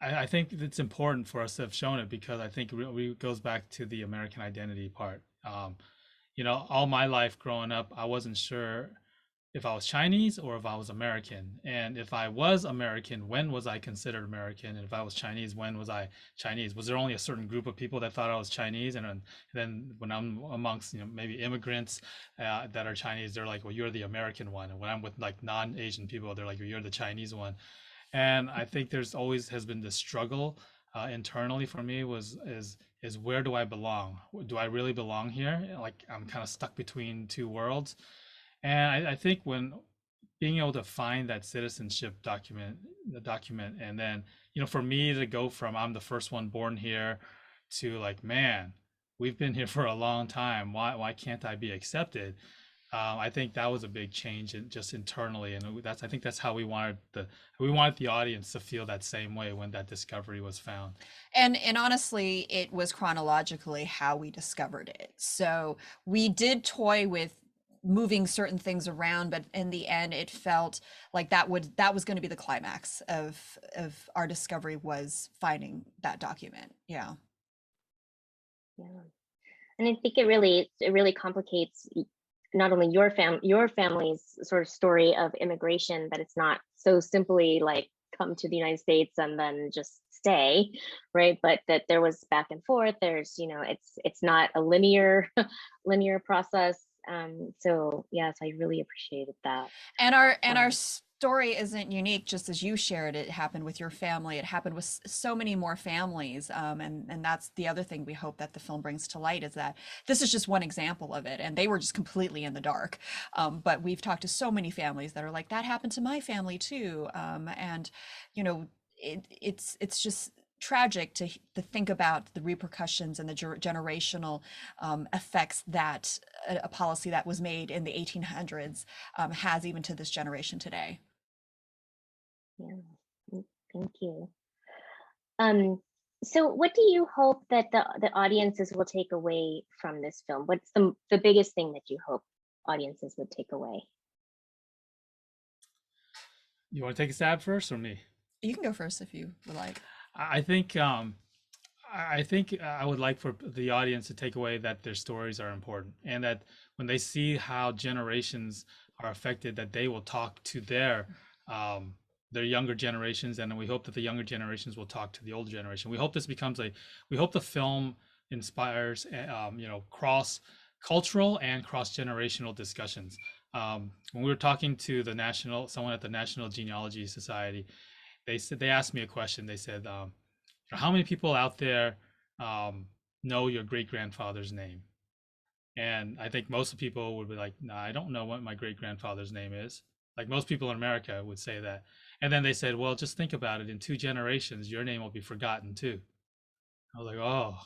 [SPEAKER 4] I think it's important for us to have shown it, because I think it goes back to the American identity part. All my life growing up, I wasn't sure if I was Chinese or if I was American. And if I was American, when was I considered American? And if I was Chinese, when was I Chinese? Was there only a certain group of people that thought I was Chinese? And then when I'm amongst, maybe immigrants that are Chinese, they're like, well, you're the American one. And when I'm with like non-Asian people, they're like, well, you're the Chinese one. And I think there's always has been this struggle internally for me is where do I belong? Do I really belong here? Like I'm kind of stuck between two worlds. And I think when being able to find that citizenship document, and then, for me to go from I'm the first one born here to like, man, we've been here for a long time. Why can't I be accepted? I think that was a big change just internally, and I think that's how we wanted the audience to feel that same way when that discovery was found.
[SPEAKER 5] And honestly, it was chronologically how we discovered it. So we did toy with moving certain things around, but in the end, it felt like that was going to be the climax of our discovery, was finding that document. Yeah.
[SPEAKER 12] And I think it really complicates not only your family's sort of story of immigration, that it's not so simply like come to the United States and then just stay, right? But that there was back and forth. There's, it's not a linear process. So yes, I really appreciated that.
[SPEAKER 5] And our story isn't unique, just as you shared. It happened with your family. It happened with so many more families. And that's the other thing we hope that the film brings to light, is that this is just one example of it. And they were just completely in the dark. But we've talked to so many families that are like, that happened to my family too. And, it's just tragic to think about the repercussions and the generational effects that a policy that was made in the 1800s has even to this generation today.
[SPEAKER 12] Yeah, thank you. So what do you hope that the audiences will take away from this film? What's the biggest thing that you hope audiences would take away?
[SPEAKER 4] You want to take a stab first, or me?
[SPEAKER 5] You can go first if you would like.
[SPEAKER 4] I think I think I would like for the audience to take away that their stories are important, and that when they see how generations are affected, that they will talk to their younger generations, and we hope that the younger generations will talk to the older generation. We hope this becomes we hope the film inspires, cross cultural and cross generational discussions. When we were talking to someone at the National Genealogy Society, they asked me a question. They said, how many people out there know your great grandfather's name? And I think most people would be like, nah, I don't know what my great grandfather's name is. Like most people in America would say that. And then they said, well, just think about it. In 2 generations, your name will be forgotten too. I was like, oh,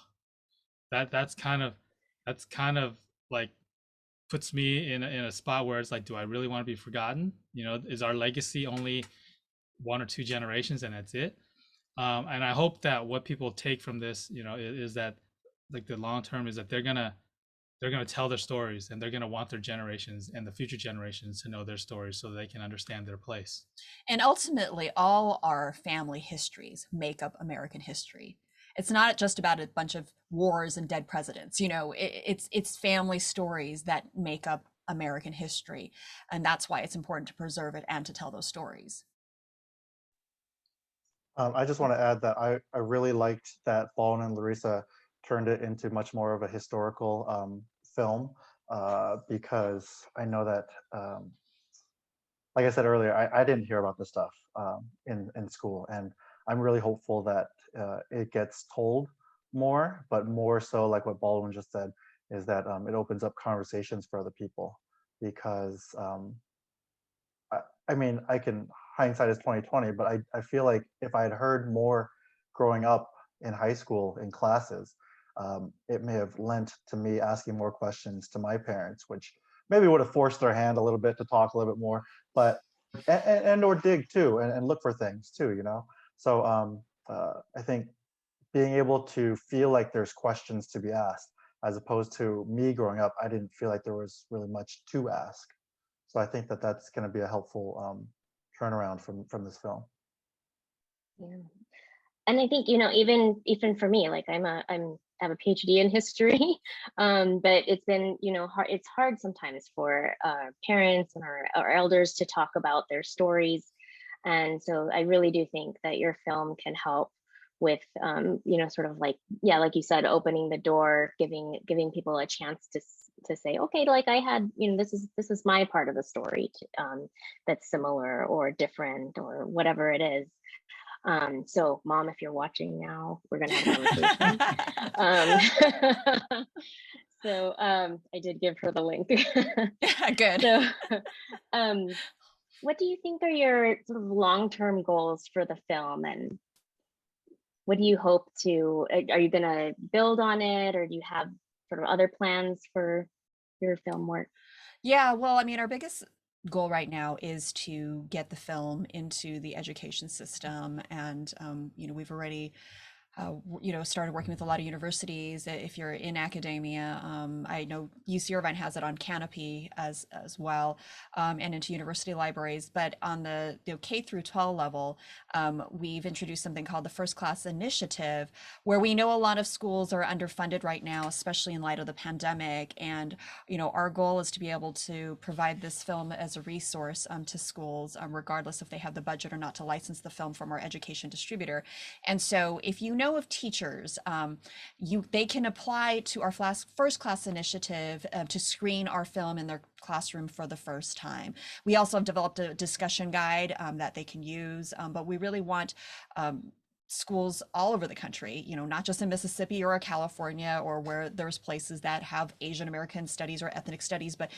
[SPEAKER 4] that's kind of like puts me in a spot where it's like, do I really want to be forgotten? Is our legacy only 1 or 2 generations and that's it? And I hope that what people take from this, is that like the long term is that they're gonna tell their stories, and they're gonna want their generations and the future generations to know their stories so they can understand their place.
[SPEAKER 5] And ultimately, all our family histories make up American history. It's not just about a bunch of wars and dead presidents. It's family stories that make up American history, and that's why it's important to preserve it and to tell those stories.
[SPEAKER 3] I just want to add that I really liked that Baldwin and Larissa turned it into much more of a historical film, because I know that, like I said earlier, I didn't hear about this stuff in school, and I'm really hopeful that it gets told more, but more so, like what Baldwin just said, is that it opens up conversations for other people, because I mean, hindsight is 2020, but I feel like if I had heard more growing up in high school in classes, it may have lent to me asking more questions to my parents, which maybe would have forced their hand a little bit to talk a little bit more, but and or dig too, and look for things too, So I think being able to feel like there's questions to be asked, as opposed to me growing up, I didn't feel like there was really much to ask. So I think that that's going to be a helpful turnaround from this film.
[SPEAKER 12] Yeah. And I think, even for me, like I have a PhD in history, but it's been, hard. It's hard sometimes for parents and our elders to talk about their stories. And so I really do think that your film can help with, sort of like, yeah, like you said, opening the door, giving people a chance to say, okay, like I had, this is my part of the story that's similar or different or whatever it is. So Mom, if you're watching now, we're gonna have a conversation. So I did give her the link.
[SPEAKER 5] Good.
[SPEAKER 12] So what do you think are your sort of long-term goals for the film, and what do you hope to, are you gonna build on it, or do you have sort of other plans for your film work?
[SPEAKER 5] Yeah, well, I mean, our biggest goal right now is to get the film into the education system, and we've already started working with a lot of universities. If you're in academia, I know UC Irvine has it on Canopy as well, and into university libraries. But on the K through 12 level, we've introduced something called the First Class Initiative, where we know a lot of schools are underfunded right now, especially in light of the pandemic. And our goal is to be able to provide this film as a resource to schools, regardless if they have the budget or not to license the film from our education distributor. And so if you know of teachers, they can apply to our First Class Initiative to screen our film in their classroom for the first time. We also have developed a discussion guide that they can use, but we really want schools all over the country, not just in Mississippi or California, or where there's places that have Asian American studies or ethnic studies, but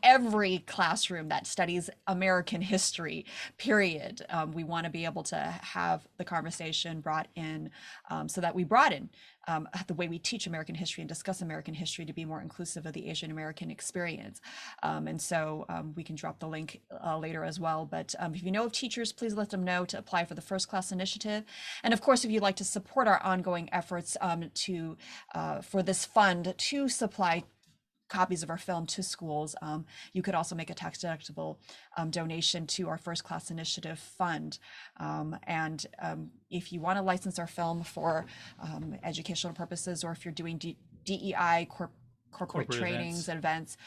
[SPEAKER 5] every classroom that studies American history, period. We want to be able to have the conversation brought in, so that we broaden the way we teach American history and discuss American history to be more inclusive of the Asian American experience. And so we can drop the link later as well. But if you know of teachers, please let them know to apply for the First Class Initiative. And of course, if you'd like to support our ongoing efforts for this fund to supply copies of our film to schools. You could also make a tax-deductible donation to our First Class Initiative Fund. If you want to license our film for educational purposes, or if you're doing DEI corporate trainings and events,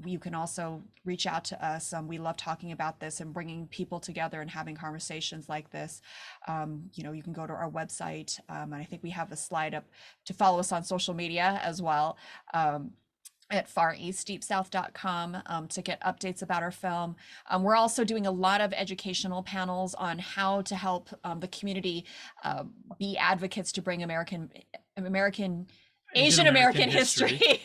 [SPEAKER 5] you can also reach out to us. We love talking about this and bringing people together and having conversations like this. You can go to our website, and I think we have a slide up to follow us on social media as well, at fareastdeepsouth.com, to get updates about our film. We're also doing a lot of educational panels on how to help the community be advocates to bring Asian American history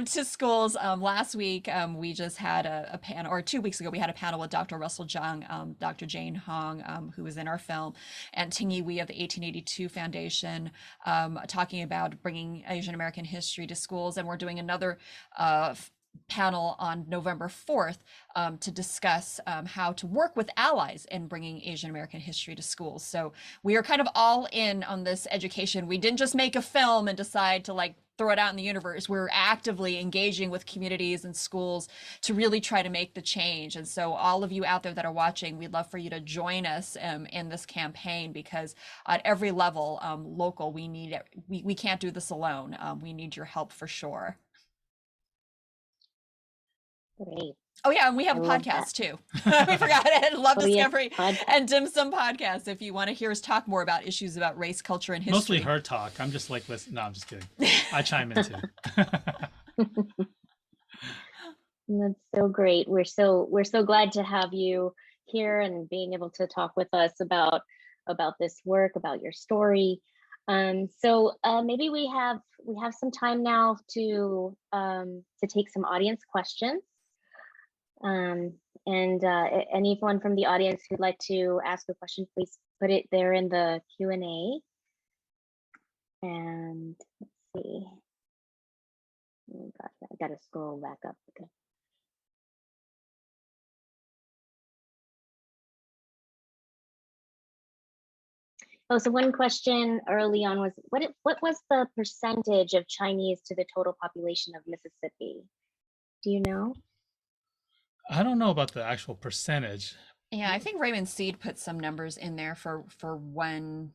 [SPEAKER 5] to schools. Last week, we just had a panel, or 2 weeks ago, we had a panel with Dr. Russell Jung, Dr. Jane Hong, who was in our film, and Tingy Wee of the 1882 Foundation, talking about bringing Asian American history to schools. And we're doing another panel on November 4th to discuss how to work with allies in bringing Asian American history to schools. So we are kind of all in on this education. We didn't just make a film and decide to like throw it out in the universe. We're actively engaging with communities and schools to really try to make the change. And so all of you out there that are watching, we'd love for you to join us in this campaign, because at every level, local, we need it. We can't do this alone. We need your help for sure.
[SPEAKER 12] Great.
[SPEAKER 5] Oh yeah, and we have a podcast too. We forgot it. Love Discovery and Dim Sum podcast. If you want to hear us talk more about issues about race, culture, and history.
[SPEAKER 4] Mostly her talk. I'm just like, listen. No, I'm just kidding. I chime in too.
[SPEAKER 12] That's so great. We're so glad to have you here and being able to talk with us about this work, about your story. Maybe we have some time now to take some audience questions. Anyone from the audience who'd like to ask a question, please put it there in the Q&A. And let's see. Oh, gosh, I gotta scroll back up. Okay. Oh, so one question early on was, what was the percentage of Chinese to the total population of Mississippi? Do you know?
[SPEAKER 4] I don't know about the actual percentage.
[SPEAKER 5] Yeah, I think Raymond Seed put some numbers in there for one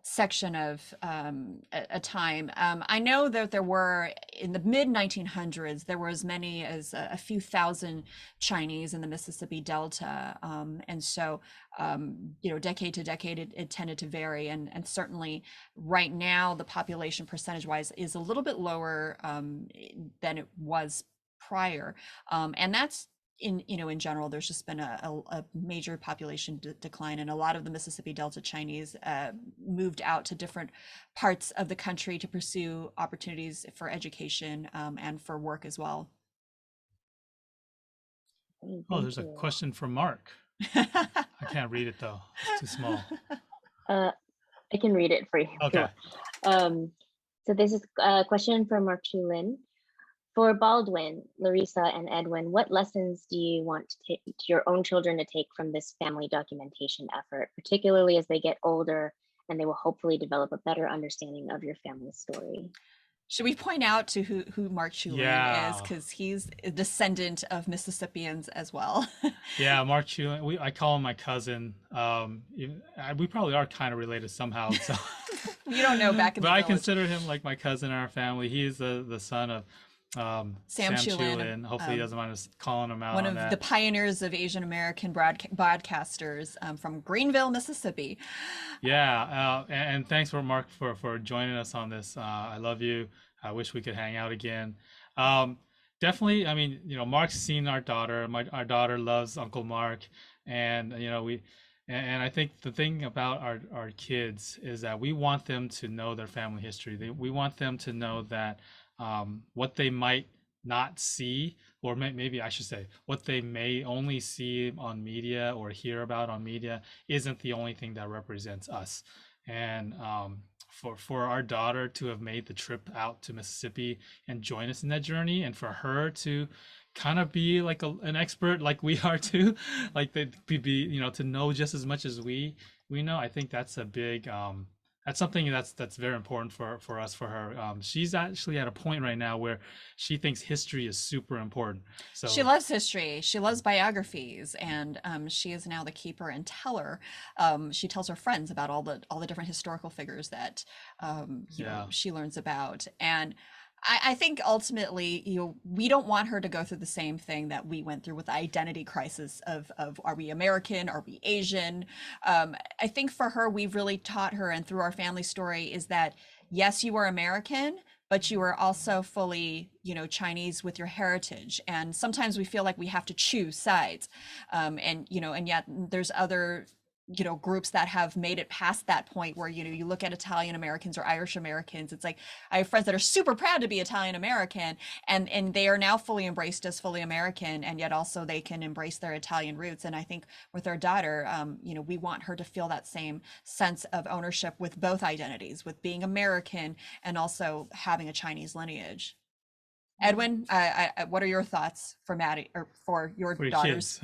[SPEAKER 5] section of a time. I know that there were, in the mid 1900s, there were as many as a few thousand Chinese in the Mississippi Delta, and so decade to decade it tended to vary, and certainly right now the population percentage-wise is a little bit lower than it was prior, and that's in general. There's just been a major population decline, and a lot of the Mississippi Delta Chinese moved out to different parts of the country to pursue opportunities for education and for work as well.
[SPEAKER 4] Oh, there's a question from Mark. I can't read it though, it's too small.
[SPEAKER 12] I can read it for you.
[SPEAKER 4] Okay.
[SPEAKER 12] So this is a question from Mark Chulin. For Baldwin, Larissa, and Edwin, what lessons do you want your own children to take from this family documentation effort, particularly as they get older and they will hopefully develop a better understanding of your family story?
[SPEAKER 5] Should we point out to who Mark Chulin is, because he's a descendant of Mississippians as well?
[SPEAKER 4] Yeah, Mark Chulin. I call him my cousin. We probably are kind of related somehow. So
[SPEAKER 5] you don't know back in the
[SPEAKER 4] But I
[SPEAKER 5] village.
[SPEAKER 4] consider him like my cousin in our family. He is the son of Sam Chulin. Hopefully he doesn't mind us calling him out.
[SPEAKER 5] One of the pioneers of Asian American broadcasters from Greenville, Mississippi.
[SPEAKER 4] Yeah, and thanks for Mark for joining us on this. I love you. I wish we could hang out again. Definitely. I mean, Mark's seen our daughter. Our daughter loves Uncle Mark, and and I think the thing about our kids is that we want them to know their family history. We want them to know that what they might not see, or maybe I should say what they may only see on media or hear about on media, isn't the only thing that represents us. And for our daughter to have made the trip out to Mississippi and join us in that journey, and for her to kind of be like an expert like we are too, like to know just as much as we know, I think that's a big that's something that's very important for us, for her. She's actually at a point right now where she thinks history is super important. So
[SPEAKER 5] she loves history. She loves biographies, and she is now the keeper and teller. She tells her friends about all the different historical figures that you know, she learns about. And I think ultimately, you know, we don't want her to go through the same thing that we went through with the identity crisis of are we American, are we Asian? I think for her, we've really taught her, and through our family story, is that yes, you are American, but you are also fully, you know, Chinese with your heritage. And sometimes we feel like we have to choose sides, and you know, and yet there's other, you know, groups that have made it past that point where, you know, you look at Italian Americans or Irish Americans, it's like, I have friends that are super proud to be Italian American, and they are now fully embraced as fully American, and yet also they can embrace their Italian roots. And I think with our daughter, you know, we want her to feel that same sense of ownership with both identities, with being American and also having a Chinese lineage. Edwin, what are your thoughts for Maddie, or for your daughters?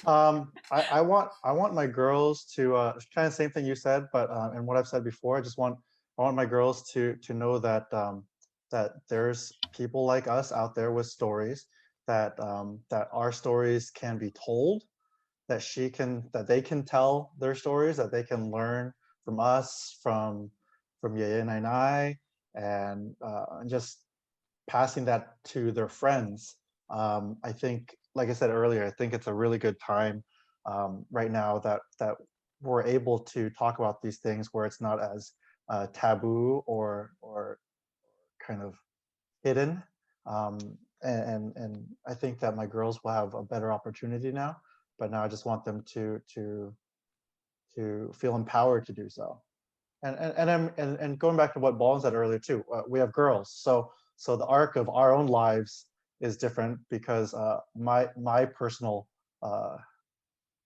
[SPEAKER 3] I want my girls to kind of same thing you said, but and what I've said before. I want my girls to know that that there's people like us out there with stories, that that our stories can be told, that they can tell their stories, that they can learn from us, from Yaya and I, and just passing that to their friends. I think, like I said earlier, I think it's a really good time right now that we're able to talk about these things where it's not as taboo or kind of hidden. And I think that my girls will have a better opportunity now. But now I just want them to feel empowered to do so. And going back to what Baldwin said earlier too, we have girls, so the arc of our own lives is different because my personal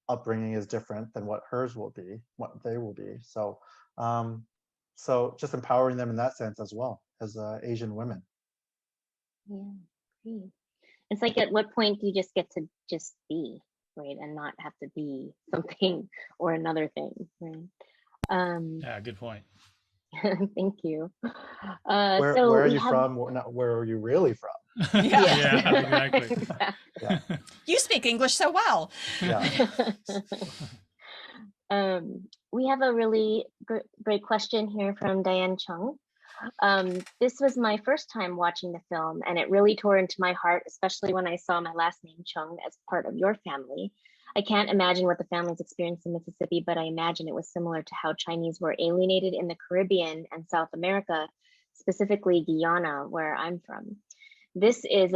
[SPEAKER 3] upbringing is different than what hers will be, what they will be. So so just empowering them in that sense as well as Asian women.
[SPEAKER 12] Yeah, great. It's like, at what point do you just get to just be, right, and not have to be something or another thing, right?
[SPEAKER 4] Yeah, good point.
[SPEAKER 12] Thank you.
[SPEAKER 3] Where are you from? Where are you really from?
[SPEAKER 4] Yeah, exactly.
[SPEAKER 3] Yeah.
[SPEAKER 5] You speak English so well.
[SPEAKER 3] Yeah.
[SPEAKER 12] We have a really great question here from Diane Chung. This was my first time watching the film, and it really tore into my heart, especially when I saw my last name Chung as part of your family. I can't imagine what the families experienced in Mississippi, but I imagine it was similar to how Chinese were alienated in the Caribbean and South America, specifically Guyana, where I'm from. This is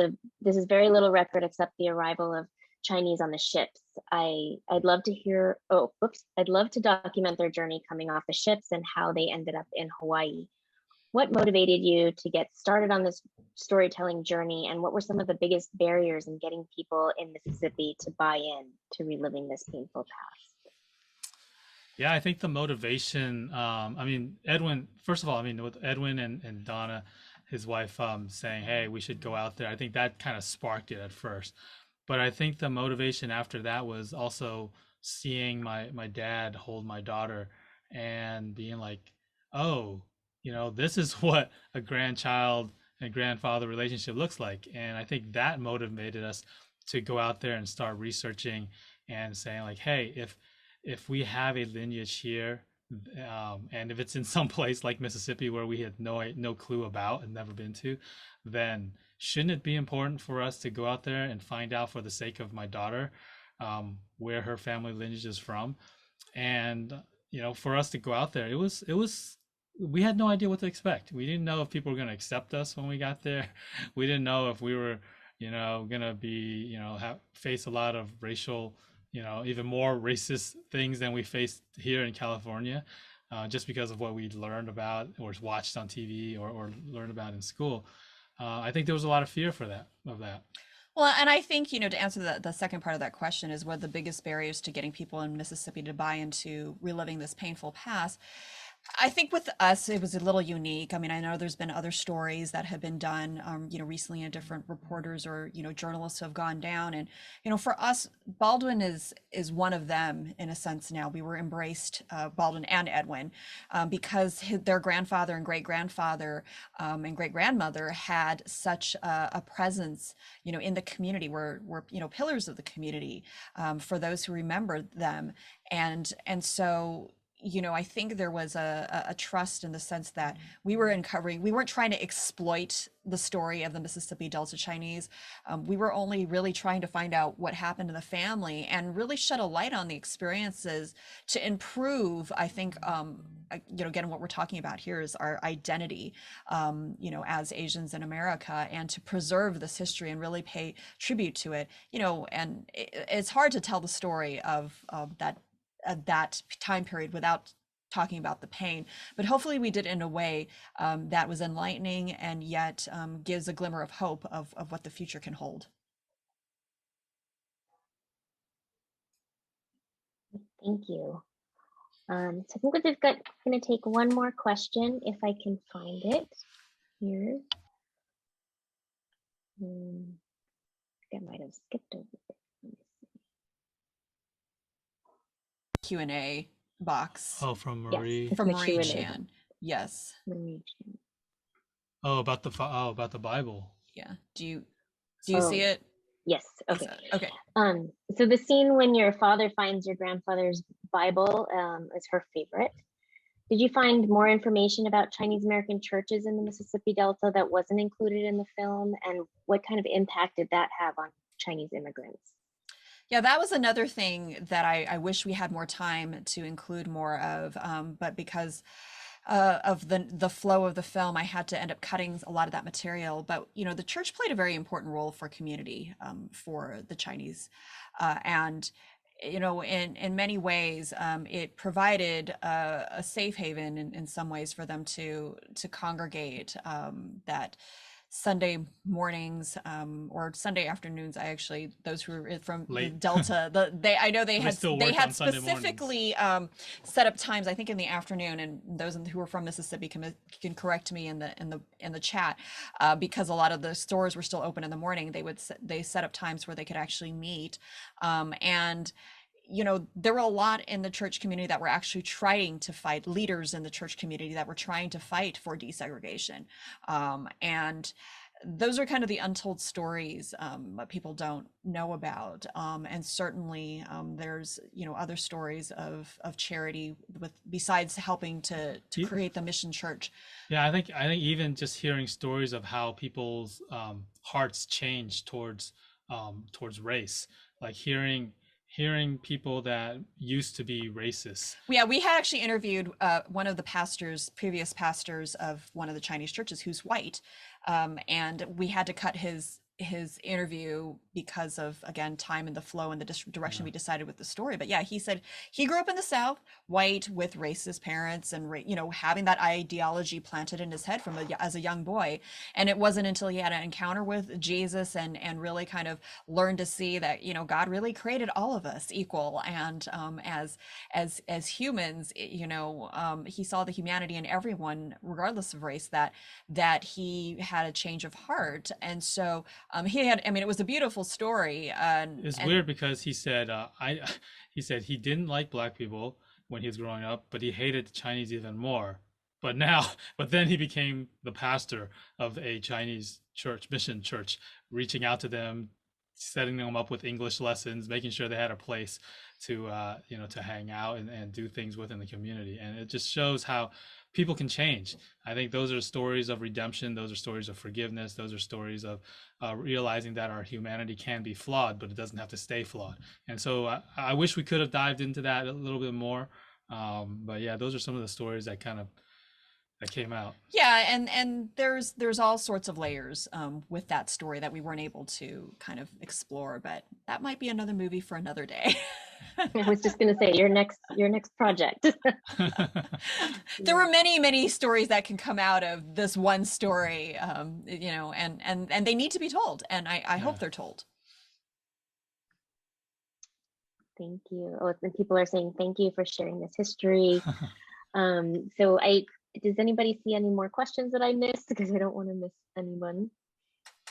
[SPEAKER 12] very little record except the arrival of Chinese on the ships. I'd love to document their journey coming off the ships and how they ended up in Hawaii. What motivated you to get started on this storytelling journey, and what were some of the biggest barriers in getting people in Mississippi to buy in to reliving this painful past?
[SPEAKER 4] Yeah, I think the motivation, I mean, Edwin, first of all, I mean, with Edwin and Donna, his wife, saying, hey, we should go out there, I think that kind of sparked it at first. But I think the motivation after that was also seeing my dad hold my daughter and being like, oh, you know, this is what a grandchild and grandfather relationship looks like. And I think that motivated us to go out there and start researching and saying like, hey, if we have a lineage here, and if it's in some place like Mississippi where we had no clue about and never been to, then shouldn't it be important for us to go out there and find out, for the sake of my daughter, where her family lineage is from? And you know, for us to go out there, it was we had no idea what to expect. We didn't know if people were going to accept us when we got there. We didn't know if we were, you know, going to be, you know, face a lot of racial, you know, even more racist things than we faced here in California, just because of what we learned about or watched on TV or learned about in school. I think there was a lot of fear of that.
[SPEAKER 5] Well, and I think, you know, to answer the second part of that question is what the biggest barriers to getting people in Mississippi to buy into reliving this painful past. I think with us, it was a little unique. I mean, I know there's been other stories that have been done, recently, and different reporters or, journalists have gone down. And, for us, Baldwin is one of them in a sense now. We were embraced, Baldwin and Edwin, because their grandfather and great-grandfather and great-grandmother had such a presence, in the community, were pillars of the community for those who remember them. And so, I think there was a trust in the sense that we weren't trying to exploit the story of the Mississippi Delta Chinese. We were only really trying to find out what happened in the family and really shed a light on the experiences to improve, I think, again, what we're talking about here is our identity, as Asians in America, and to preserve this history and really pay tribute to it, and it's hard to tell the story of that time period without talking about the pain, but hopefully we did in a way that was enlightening and yet gives a glimmer of hope of what the future can hold.
[SPEAKER 12] Thank you. So I think we're just going to take one more question if I can find it here. I might have skipped over it.
[SPEAKER 5] Q&A box.
[SPEAKER 4] Oh, from Marie.
[SPEAKER 12] Yes,
[SPEAKER 5] From Marie Chan. Yes.
[SPEAKER 12] Marie Chan.
[SPEAKER 4] Oh, about the Bible.
[SPEAKER 5] Yeah. Do you see it?
[SPEAKER 12] Yes. Okay.
[SPEAKER 5] Okay.
[SPEAKER 12] So the scene when your father finds your grandfather's Bible is her favorite. Did you find more information about Chinese American churches in the Mississippi Delta that wasn't included in the film, and what kind of impact did that have on Chinese immigrants?
[SPEAKER 5] Yeah, that was another thing that I wish we had more time to include more of, but because of the flow of the film, I had to end up cutting a lot of that material. But the church played a very important role for community, for the Chinese, and in many ways, it provided a safe haven in some ways for them to congregate. That Sunday mornings or Sunday afternoons, those who were from the Delta, I know they had specifically set up times, I think in the afternoon, and those who were from Mississippi can correct me in the chat, because a lot of the stores were still open in the morning. They set up times where they could actually meet, and there were a lot in the church community that were actually trying to fight, leaders in the church community that were trying to fight for desegregation. And those are kind of the untold stories that people don't know about. And certainly there's, other stories of charity besides helping to create the mission church.
[SPEAKER 4] Yeah, I think even just hearing stories of how people's hearts change towards race, like hearing people that used to be racist.
[SPEAKER 5] Yeah, we had actually interviewed one of the previous pastors of one of the Chinese churches who's white, and we had to cut his interview because of, again, time and the flow and the direction we decided with the story. But yeah, he said he grew up in the South, white, with racist parents, and having that ideology planted in his head as a young boy. And it wasn't until he had an encounter with Jesus and really kind of learned to see that God really created all of us equal, and as humans, he saw the humanity in everyone regardless of race, that he had a change of heart. And so it was a beautiful story.
[SPEAKER 4] It's weird because he said he didn't like black people when he was growing up, but he hated the Chinese even more. But then he became the pastor of a Chinese church, mission church, reaching out to them, setting them up with English lessons, making sure they had a place to hang out and do things within the community. And it just shows how people can change. I think those are stories of redemption. Those are stories of forgiveness. Those are stories of realizing that our humanity can be flawed, but it doesn't have to stay flawed. And so I wish we could have dived into that a little bit more. But yeah, those are some of the stories that came out.
[SPEAKER 5] Yeah, and there's all sorts of layers with that story that we weren't able to kind of explore, but that might be another movie for another day.
[SPEAKER 12] I was just going to say your next project.
[SPEAKER 5] There were many stories that can come out of this one story, and they need to be told, and I hope they're told.
[SPEAKER 12] Thank you. Oh, and people are saying thank you for sharing this history. So does anybody see any more questions that I missed? Because I don't want to miss anyone.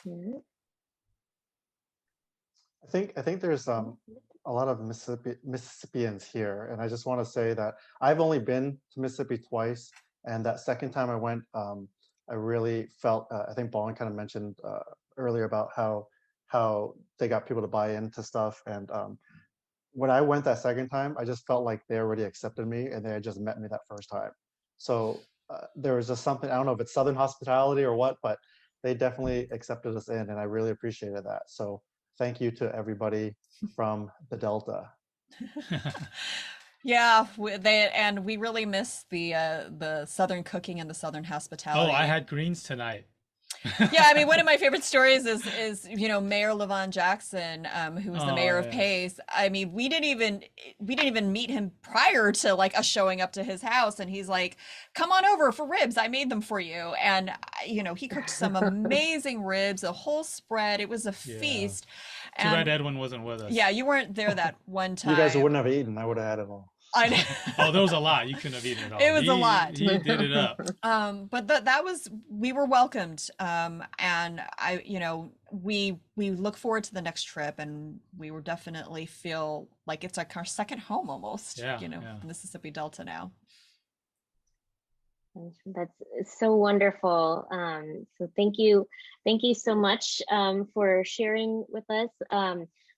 [SPEAKER 12] Yeah.
[SPEAKER 3] I think there's a lot of Mississippians here, and I just want to say that I've only been to Mississippi twice, and that second time I went, I really felt. I think Baldwin kind of mentioned earlier about how they got people to buy into stuff, and when I went that second time, I just felt like they already accepted me, and they had just met me that first time. So there was just something, I don't know if it's Southern hospitality or what, but they definitely accepted us in, and I really appreciated that. So thank you to everybody from the Delta.
[SPEAKER 5] Yeah, we really miss the Southern cooking and the Southern
[SPEAKER 4] Oh,
[SPEAKER 5] hospitality.
[SPEAKER 4] I had greens tonight.
[SPEAKER 5] Yeah, I mean, one of my favorite stories is Mayor LaVon Jackson, who was the mayor of Pace. I mean, we didn't even meet him prior to like us showing up to his house, and he's like, "Come on over for ribs. I made them for you." And he cooked some amazing ribs, a whole spread. It was a feast.
[SPEAKER 4] Too bad Edwin wasn't with us.
[SPEAKER 5] Yeah, you weren't there that one time.
[SPEAKER 3] You guys wouldn't have eaten. I would have had it all.
[SPEAKER 5] I know.
[SPEAKER 4] Oh, there was a lot. You couldn't have eaten it all.
[SPEAKER 5] It was a lot.
[SPEAKER 4] He did it up.
[SPEAKER 5] But we were welcomed. And we look forward to the next trip, and we will definitely feel like it's like our second home almost, Mississippi Delta now.
[SPEAKER 12] That's so wonderful. So thank you so much for sharing with us.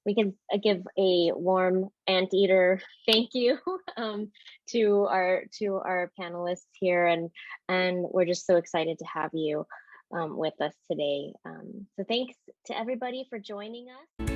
[SPEAKER 12] We can give a warm anteater thank you to our panelists here, and we're just so excited to have you with us today. So thanks to everybody for joining us.